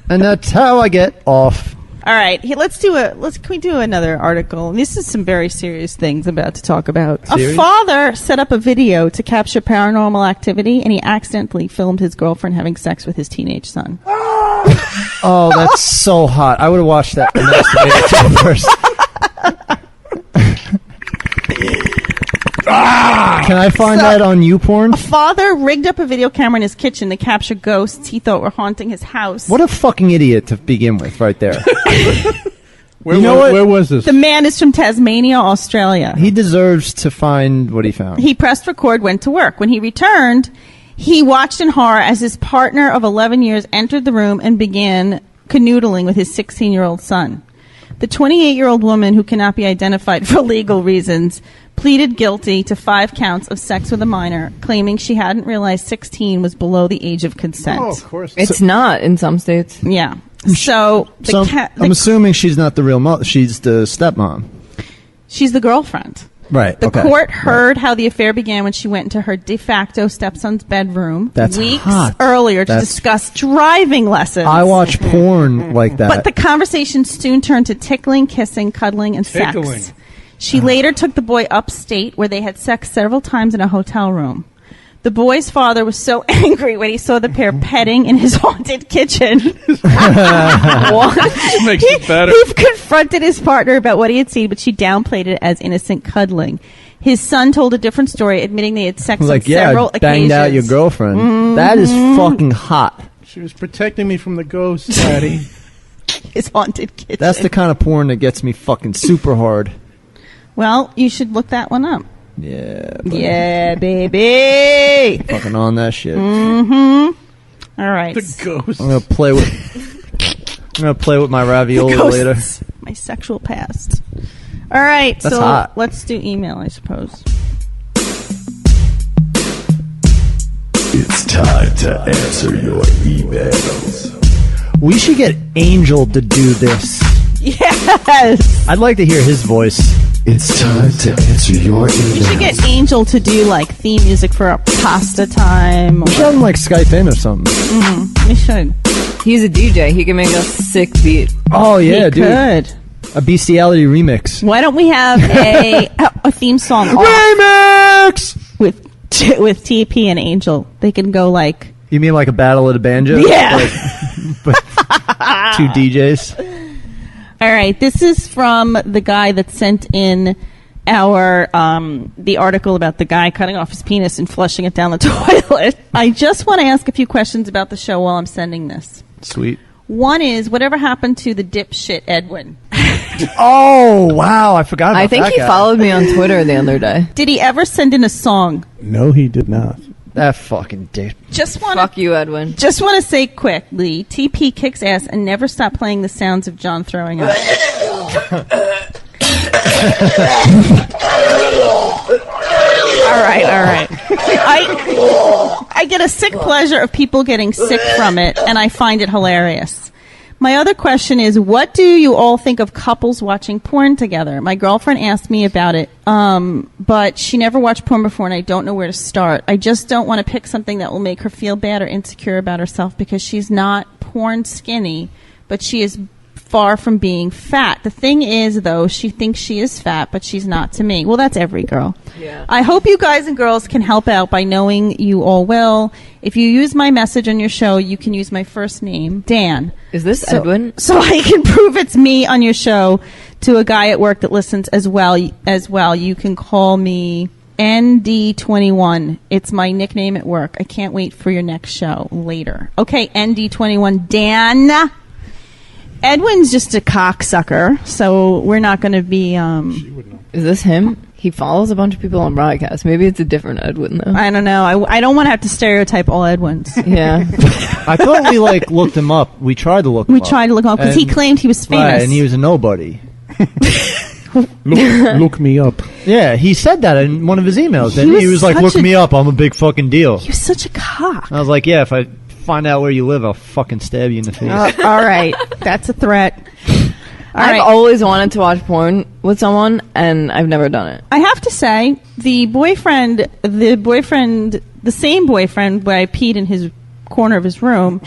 And that's how I get off. All right, can we do another article? And this is some very serious things I'm about to talk about. Serious? A father set up a video to capture paranormal activity, and he accidentally filmed his girlfriend having sex with his teenage son. Oh, that's so hot. I would have watched that and masturbated first. Can I find that on YouPorn? Father rigged up a video camera in his kitchen to capture ghosts he thought were haunting his house. What a fucking idiot to begin with, right there. Where was this? The man is from Tasmania, Australia. He deserves to find what he found. He pressed record, went to work. When he returned, he watched in horror as his partner of 11 years entered the room and began canoodling with his 16-year-old son. The 28-year-old woman, who cannot be identified for legal reasons, pleaded guilty to 5 counts of sex with a minor, claiming she hadn't realized 16 was below the age of consent. Oh, of course. It's not in some states. Yeah. So, I'm assuming she's not the real mother. She's the stepmom. she's the girlfriend. Right. The okay. court heard how the affair began when she went into her de facto stepson's bedroom That's weeks hot. earlier to That's- discuss driving lessons. I watch porn like that. But the conversation soon turned to tickling, kissing, cuddling, and Tickling. sex. She later took the boy upstate, where they had sex several times in a hotel room. The boy's father was so angry when he saw the pair petting in his haunted kitchen. What? Makes it better. He confronted his partner about what he had seen, but she downplayed it as innocent cuddling. His son told a different story, admitting they had sex I was on like, yeah, several I banged occasions. out your girlfriend. That is fucking hot. She was protecting me from the ghosts, Daddy. His haunted kitchen. That's the kind of porn that gets me fucking super hard. Well, you should look that one up. Yeah. buddy. Yeah, baby. Fucking on that shit. All right. The ghosts. I'm gonna play with my ravioli later. Ghosts. My sexual past. All right. That's so hot. let's do email, I suppose. It's time to answer your emails. We should get Angel to do this. Yes. I'd like to hear his voice. It's time to answer your We should emails. get Angel to do like theme music for a pasta time. We should have him like Skype in or something. We should. He's a DJ. He can make a sick beat. Oh yeah, We dude. could. A bestiality remix. Why don't we have a theme song off Remix! with TP and Angel? They can go like, You mean like a battle of the banjos? Yeah. But 2 DJs? all right, this is from the guy that sent in our the article about the guy cutting off his penis and flushing it down the toilet. I just want to ask a few questions about the show while I'm sending this. Sweet. One is, whatever happened to the dipshit Edwin? Oh, wow. I forgot about I think that he guy. followed me on Twitter the other day. Did he ever send in a song? No, he did not. That fucking dick. Just want Fuck you, Edwin. to say quickly, TP kicks ass and never stop playing the sounds of John throwing up. All right. I get a sick pleasure of people getting sick from it, and I find it hilarious. My other question is, what do you all think of couples watching porn together? My girlfriend asked me about it, but she never watched porn before, and I don't know where to start. I just don't want to pick something that will make her feel bad or insecure about herself, because she's not porn skinny, but she is far from being fat. The thing is, though, she thinks she is fat, but she's not to me. Well, that's every girl. Yeah. I hope you guys and girls can help out by knowing you all will. If you use my message on your show, you can use my first name, Dan. Is this Edwin? So I can prove it's me on your show to a guy at work that listens as well. You can call me ND21. It's my nickname at work. I can't wait for your next show later. Okay, ND21. Dan. Edwin's just a cocksucker, so we're not going to be... Is this him? He follows a bunch of people on Riotcast. Maybe it's a different Edwin, though. I don't know. I don't want to have to stereotype all Edwins. Yeah. I thought we looked him up. We tried to look him We up. tried to look him up because he claimed he was famous. Right, and he was a nobody. Look me up. Yeah, he said that in one of his emails. He was He was like, such look a- me up. I'm a big fucking deal. He was such a cock. I was like, yeah, if I find out where you live, I'll fucking stab you in the face. All right. That's a threat. All I've right. always wanted to watch porn with someone, and I've never done it. I have to say, the same boyfriend where I peed in his corner of his room,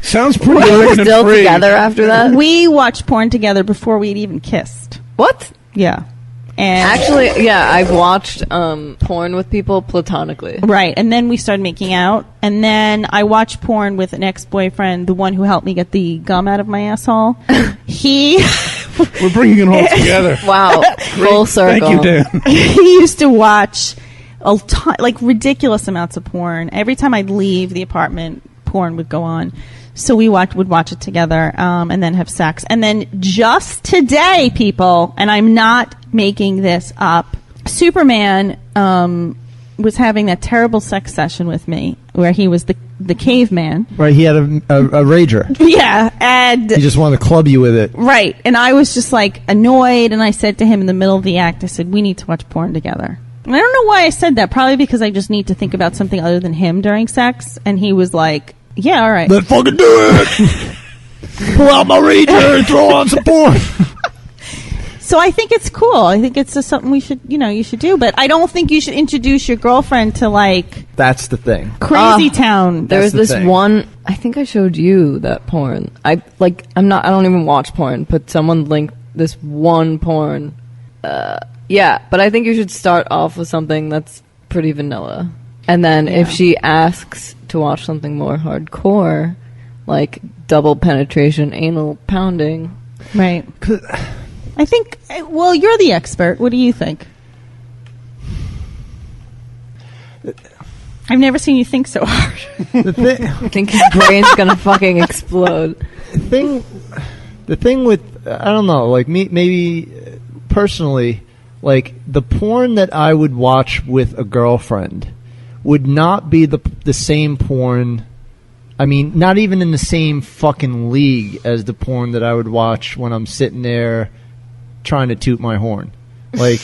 Sounds pretty We were good and still free. together after that? we watched porn together before we'd even kissed. What? Yeah. And Actually, yeah, I've watched porn with people platonically. right. And then we started making out. And then I watched porn with an ex-boyfriend, the one who helped me get the gum out of my asshole. We're bringing it all together. Wow. Full circle. Thank you, Dan. He used to watch a ton, like ridiculous amounts of porn. Every time I'd leave the apartment, porn would go on. So we would watch it together, and then have sex. And then just today, people, and I'm not making this up, Superman was having that terrible sex session with me where he was the caveman. Right, he had a rager. Yeah, and He just wanted to club you with it. right. And I was just like annoyed, and I said to him in the middle of the act, I said, we need to watch porn together. And I don't know why I said that. Probably because I just need to think about something other than him during sex. And he was like, yeah, all right. Let's fucking do it! Pull out my rager and throw on some porn! So I think it's cool. I think it's just something you should do. But I don't think you should introduce your girlfriend to like That's the thing. Crazy Town. There's the this thing. one, I think I showed you that porn. I don't even watch porn, but someone linked this one porn. Yeah, but I think you should start off with something that's pretty vanilla. And then if she asks to watch something more hardcore, like double penetration, anal pounding. Right. I think, well, you're the expert. What do you think? I've never seen you think so hard. I think his brain's gonna fucking explode. The thing with, I don't know, like maybe personally, like the porn that I would watch with a girlfriend would not be the same porn. I mean, not even in the same fucking league as the porn that I would watch when I'm sitting there trying to toot my horn. Like,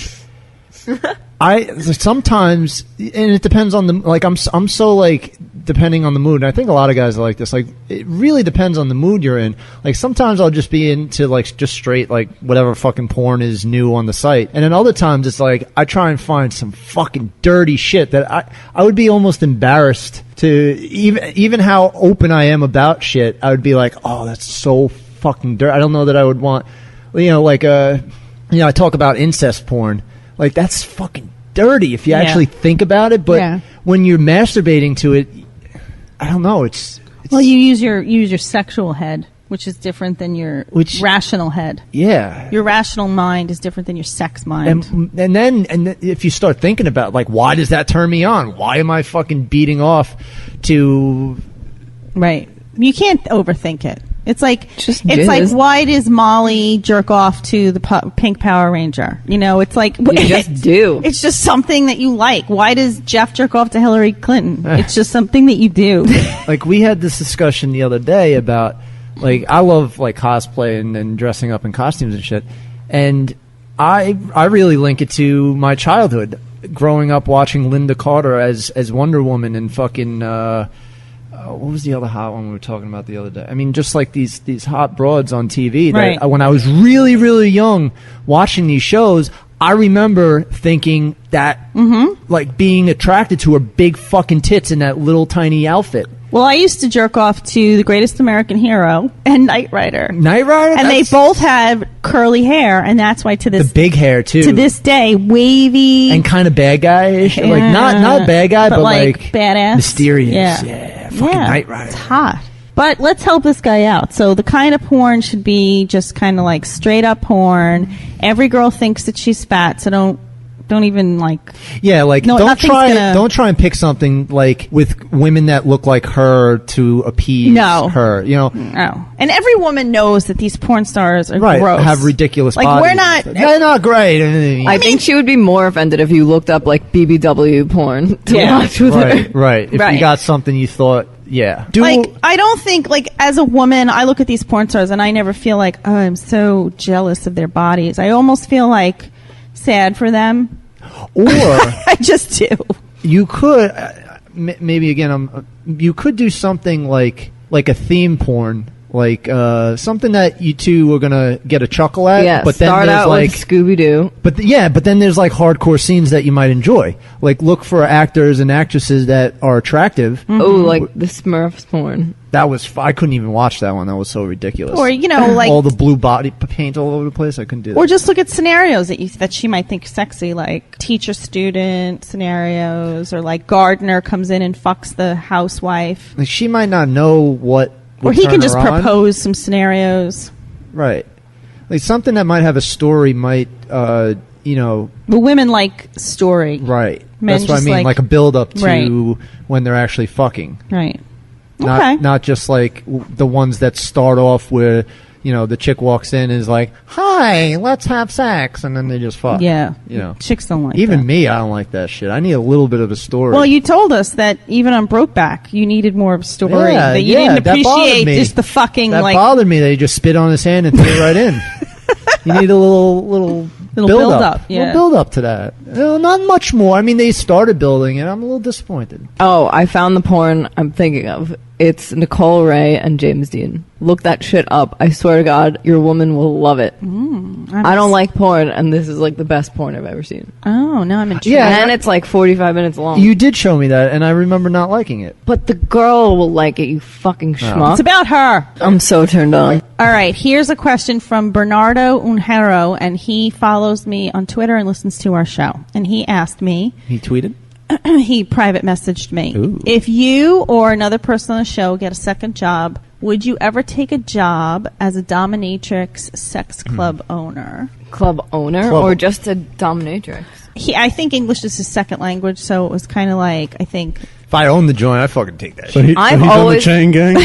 I sometimes, and it depends on the, like, I'm so like, depending on the mood, and I think a lot of guys are like this, like, it really depends on the mood you're in. Like, sometimes I'll just be into, like, just straight, like, whatever fucking porn is new on the site. And then other times it's like, I try and find some fucking dirty shit that I would be almost embarrassed to, even how open I am about shit, I would be like, oh, that's so fucking dirty. I don't know that I would want, you know, like, I talk about incest porn. Like, that's fucking dirty if you actually think about it. But when you're masturbating to it, I don't know. It's well, you use your sexual head, which is different than your rational head. Yeah. Your rational mind is different than your sex mind. And then if you start thinking about, like, why does that turn me on? Why am I fucking beating off to... Right. You can't overthink it. It's like jizz. why does Molly jerk off to the pink Power Ranger? You know, it's like You just do. It's just something that you like. Why does Jeff jerk off to Hillary Clinton? It's just something that you do. Like, we had this discussion the other day about, like, I love, like, cosplay and dressing up in costumes and shit. And I really link it to my childhood, growing up watching Linda Carter as Wonder Woman and fucking... what was the other hot one we were talking about the other day? I mean, just like these hot broads on TV. Right. That when I was really, really young watching these shows, I remember thinking that, like, being attracted to her big fucking tits in that little tiny outfit. Well, I used to jerk off to The Greatest American Hero and Knight Rider. Knight Rider? And they both have curly hair, and that's why to this... The big hair, too. To this day, wavy... And kind of bad guy-ish. Like, not bad guy, but like... badass. Mysterious. Yeah. Fucking Knight Rider. It's hot. But let's help this guy out. So the kind of porn should be just kind of like straight-up porn. Every girl thinks that she's fat, so don't Don't even like. Yeah, like No, don't nothing's try gonna- and pick something like with women that look like her to appease No. her. You know, Oh. And every woman knows that these porn stars are right? gross. Have ridiculous Like, bodies. we're not- They're not great. I think she would be more offended if you looked up like BBW porn to Yeah. watch with her. right. If Right. you got something you thought, yeah. Like, I don't think, like, as a woman, I look at these porn stars and I never feel like, oh, I'm so jealous of their bodies. I almost feel like sad for them. Or I just do. you could maybe again you could do something like a theme porn, like something that you two are gonna get a chuckle at. Yeah, but then start there's out like with Scooby-Doo. but then there's like hardcore scenes that you might enjoy. Like look for actors and actresses that are attractive. Oh, like the Smurfs porn. That was I couldn't even watch that one. That was so ridiculous. Or, you know, like, all the blue body paint all over the place. I couldn't do that. or just look at scenarios that she might think sexy, like teacher-student scenarios, or like gardener comes in and fucks the housewife. Like, she might not know what. Or would he turn can just her on. propose some scenarios. Right. Like something that might have a story might, you know. But women like story. Right. Men That's what I just mean. Like a build up to Right. when they're actually fucking. Right. Okay. Not just like the ones that start off where, you know, the chick walks in and is like, "Hi, let's have sex," and then they just fuck. Yeah. You know. Chicks don't like Even that. me, I don't like that shit. I need a little bit of a story. Well, you told us that even on Brokeback, you needed more of a story. Yeah, that you yeah, didn't that bothered appreciate me. just the fucking, that like, bothered me that he just spit on his hand and threw it right in. You need a little build up. Yeah. Little build up to that. Not much more. I mean, they started building it. I'm a little disappointed. Oh, I found the porn I'm thinking of. It's Nicole Ray and James Dean. Look that shit up. I swear to God, your woman will love it. I don't like porn, and this is like the best porn I've ever seen. Oh, now I'm intrigued. Yeah. And it's like 45 minutes long. You did show me that, and I remember not liking it. But the girl will like it, you fucking schmuck. It's about her. I'm so turned on. All right, here's a question from Bernardo Unhero, and he follows me on Twitter and listens to our show. And he asked me, He tweeted? he private messaged me, Ooh. if you or another person on the show get a second job, would you ever take a job as a dominatrix sex club owner? Club owner Club. or just a dominatrix? I think English is his second language, so it was kind of like, I think, If I owned the joint, I'd fucking take that So, shit. he's I've on the always- chain gang.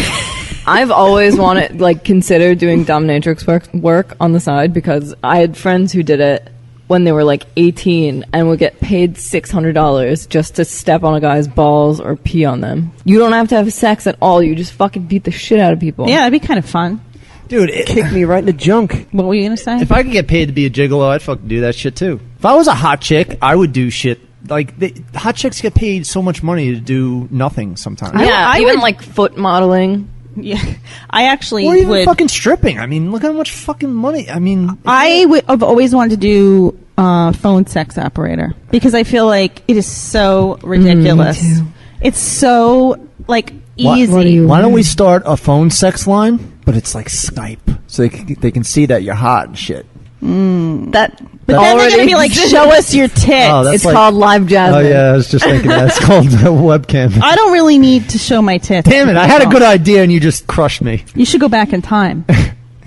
I've always wanted, like, considered doing dominatrix work on the side because I had friends who did it when they were like 18 and would get paid $600 just to step on a guy's balls or pee on them. You don't have to have sex at all. You just fucking beat the shit out of people. yeah, that'd be kind of fun. Dude, Kick me right in the junk. What were you going to say? if I could get paid to be a gigolo, I'd fucking do that shit too. If I was a hot chick, I would do shit. Like, hot chicks get paid so much money to do nothing sometimes. Yeah, I even would- like foot modeling. Yeah, I actually Or even would. fucking stripping. I mean, look how much fucking money. I mean, I've always wanted to do phone sex operator because I feel like it is so ridiculous. too. It's so like Why- easy. why don't we start a phone sex line, but it's like Skype, so they can see that you're hot and shit. That But then they're already gonna be like, exists. "Show us your tits." Oh, that's It's like- called live jasmine. Oh yeah, I was just thinking that. It's called a webcam. I don't really need to show my tits. Damn it! I had a good idea and you just crushed me. You should go back in time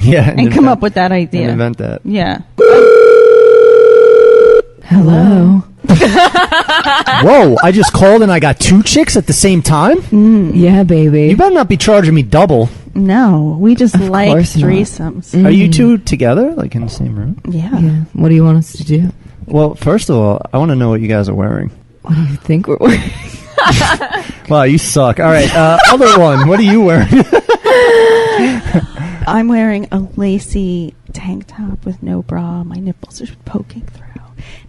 Yeah, and come up with that idea. and invent that. Yeah. Hello. Whoa! I just called and I got two chicks at the same time. Yeah, baby. You better not be charging me double. No, we just like course not. threesomes. Are you two together, like in the same room? Yeah. Yeah. What do you want us to do? Well, first of all, I want to know what you guys are wearing. What do you think we're wearing? Wow, you suck. All right, other one. What are you wearing? I'm wearing a lacy tank top with no bra. My nipples are poking through,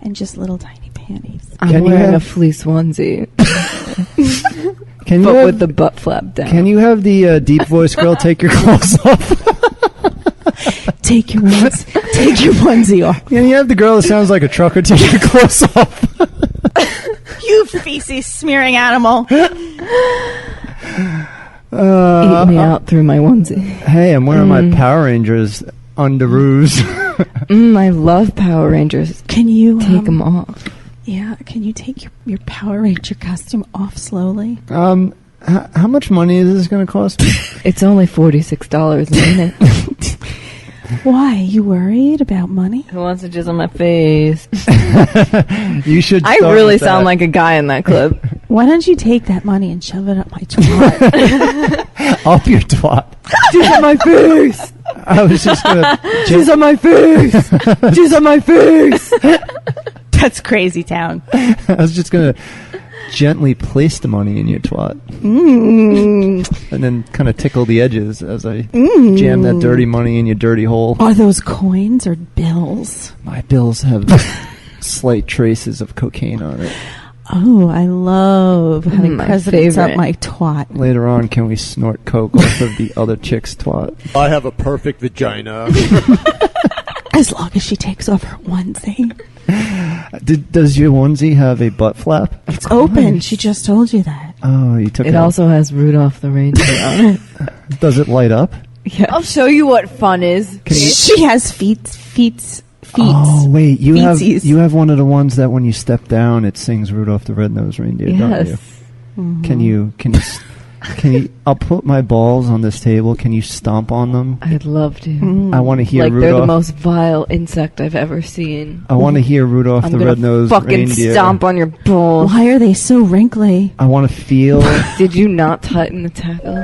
and just little tiny panties. I'm Can you wearing have- a fleece onesie, Can you but have, with the butt flap down. Can you have the deep voice girl take your clothes off? Take your onesie off. Can you have the girl that sounds like a trucker take your clothes off? You feces smearing animal. eat me out through my onesie? Hey, I'm wearing my Power Rangers underoos. I love Power Rangers. Can you Take them off. Yeah, can you take your Power Ranger costume off slowly? How much money is this going to cost me? It's only $46 a minute. Why? You worried about money? Who wants to jizz on my face? You should. I start really with sound that. like a guy in that clip. Why don't you take that money and shove it up my twat? Up your twat. She's on my face. I was just gonna. She's on my face. She's on my face. That's crazy town. I was just gonna gently place the money in your twat, and then kind of tickle the edges as I jam that dirty money in your dirty hole. Are those coins or bills? My bills have slight traces of cocaine on it. Oh, I love having My presidents favorite. up my twat. Later on, can we snort coke off of the other chick's twat? I have a perfect vagina. As long as she takes off her onesie. Does your onesie have a butt flap? It's open. She just told you that. Oh, you took It also has Rudolph the reindeer on it. Does it light up? Yeah. I'll show you what fun is. She has feet. Oh wait, you Feetsies. have one of the ones that when you step down, it sings Rudolph the Red-Nosed Reindeer, don't you? Yes. Can you? I'll put my balls on this table. Can you stomp on them? I'd love to. I want to hear Like Rudolph. they're the most vile insect I've ever seen. I want to hear Rudolph I'm the gonna Red-Nosed fucking Reindeer. stomp on your balls. Why are they so wrinkly? I want to feel. Did you not tighten the tackle?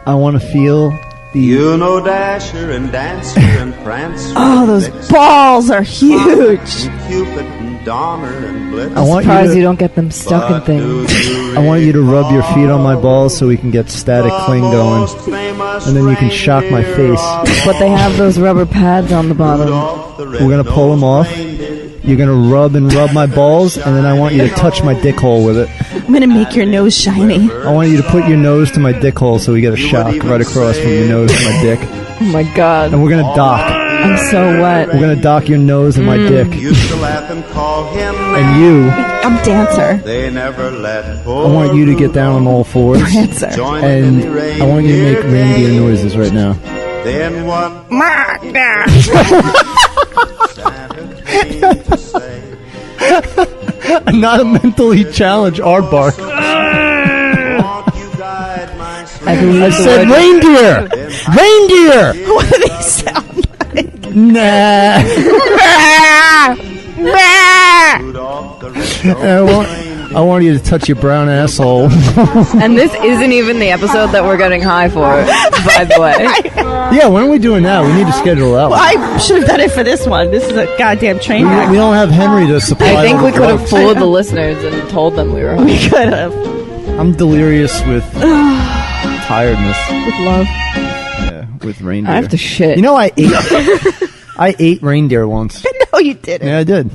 I want to feel. You know Dasher and Dancer and Prancer. Oh, those balls are huge. Cupid and Donner and Blitz. I want Surprised you you to. don't get them stuck in things. I want you to rub your feet on my balls so we can get static cling going, and then you can shock my face. But they have those rubber pads on the bottom. We're gonna pull them off. You're gonna rub my balls, and then I want you to touch my dick hole with it. I'm going to make your nose shiny. I want you to put your nose to my dick hole so we get a shock right across from your nose to my dick. Oh my god. And we're gonna dock. I'm so wet. We're gonna dock your nose and my dick. Used to laugh and call him And you, I'm dancer. They never let I want you to get down on all fours. Dancer. And I want you to make reindeer noises right now. Then one Not a mentally challenged aardvark. I believe I the said word- reindeer! Reindeer! What do they sound like? Nah. I want you to touch your brown asshole. And this isn't even the episode that we're getting high for, by the way. Yeah, when are we doing that? We need to schedule that one. I should have done it for this one. This is a goddamn train wreck. We don't have Henry to supply. I think all we the could have drugs. fooled the listeners and told them we were high. We could have. I'm delirious with tiredness. With love. Yeah, with reindeer. I have to shit. You know, I ate reindeer once. No, you didn't. Yeah, I did.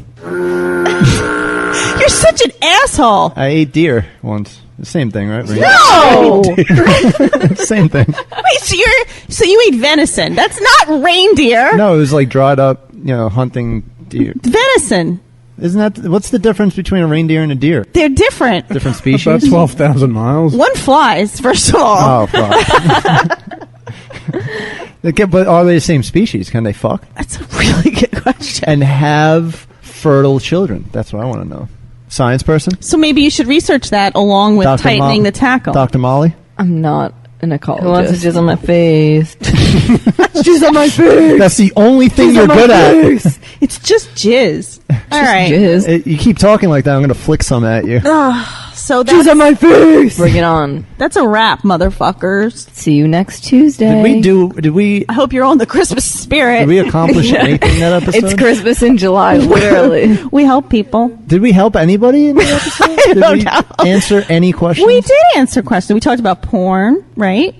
You're such an asshole. I ate deer once. The same thing, right? Reindeer. No. Same thing. Wait, so you ate venison? That's not reindeer. No, it was like dried up, hunting deer. Venison. Isn't that what's the difference between a reindeer and a deer? They're different. Different species. About 12,000 miles. One flies, first of all. Oh, fuck. But are they the same species? Can they fuck? That's a really good question. And have fertile children? That's what I want to know. Science person? So maybe you should research that along with Dr. tightening the tackle. Dr. Molly? I'm not an ecologist. Who wants to jizz on my face? Jizz on my face. That's the only thing you're good at. It's just jizz. All right. Jizz. You keep talking like that, I'm going to flick some at you. So that's, Jizz on my face. Bring it on. that's a wrap, motherfuckers. See you next Tuesday. Did we I hope you're on the Christmas spirit. accomplish anything in that episode? It's Christmas in July, literally. We help people. Did we help anybody in the episode? Did don't we know. answer any questions? We did answer questions. We talked about porn, right?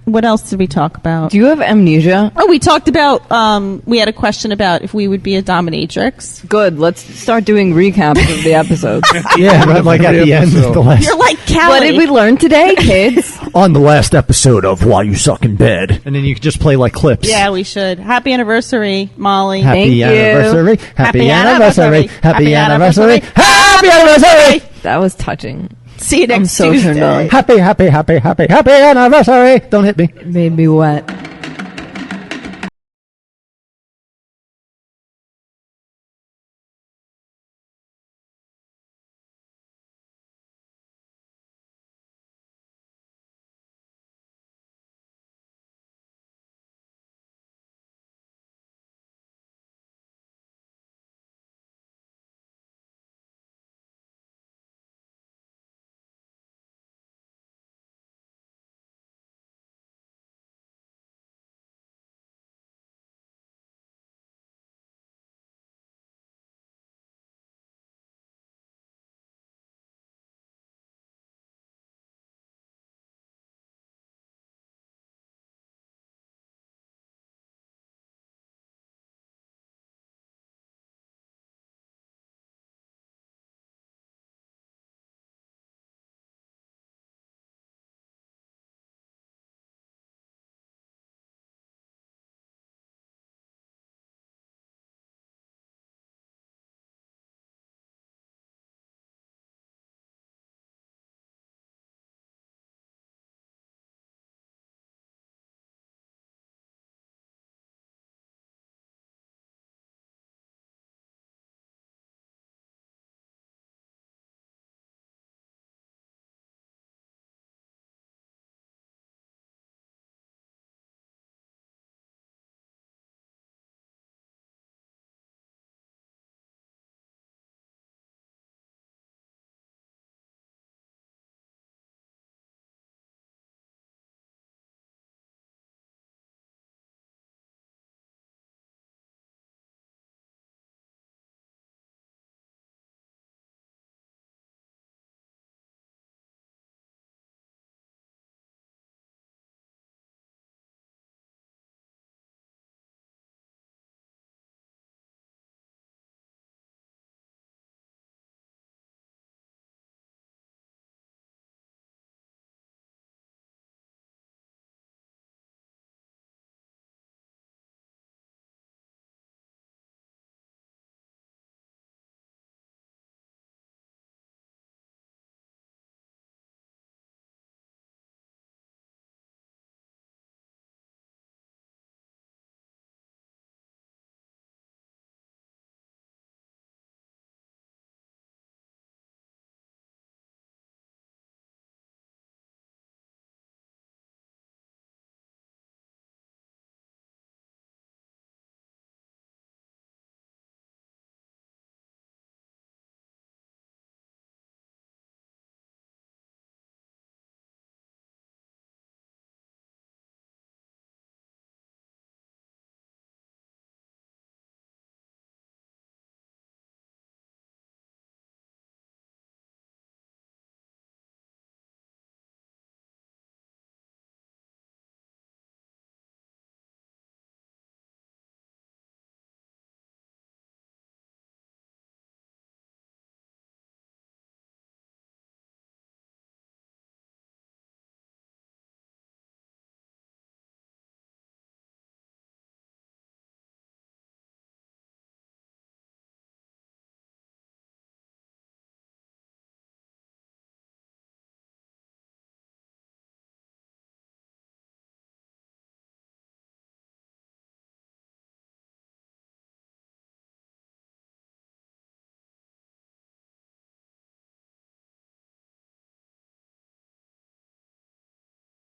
What else did we talk about? Do you have amnesia? Oh, we talked about, we had a question about if we would be a dominatrix. Good. Let's start doing recaps of the episodes. Yeah, right, like at the end of the last. You're like Callie. What did we learn today, kids? On the last episode of Why You Suck in Bed. And then you could just play like clips. Yeah, we should. Happy anniversary, Molly. Happy Thank you. anniversary. Happy anniversary. Happy Happy anniversary. anniversary. Happy anniversary. That was touching. See you next I'm so Tuesday. turned on. Happy anniversary. Don't hit me. It made me wet.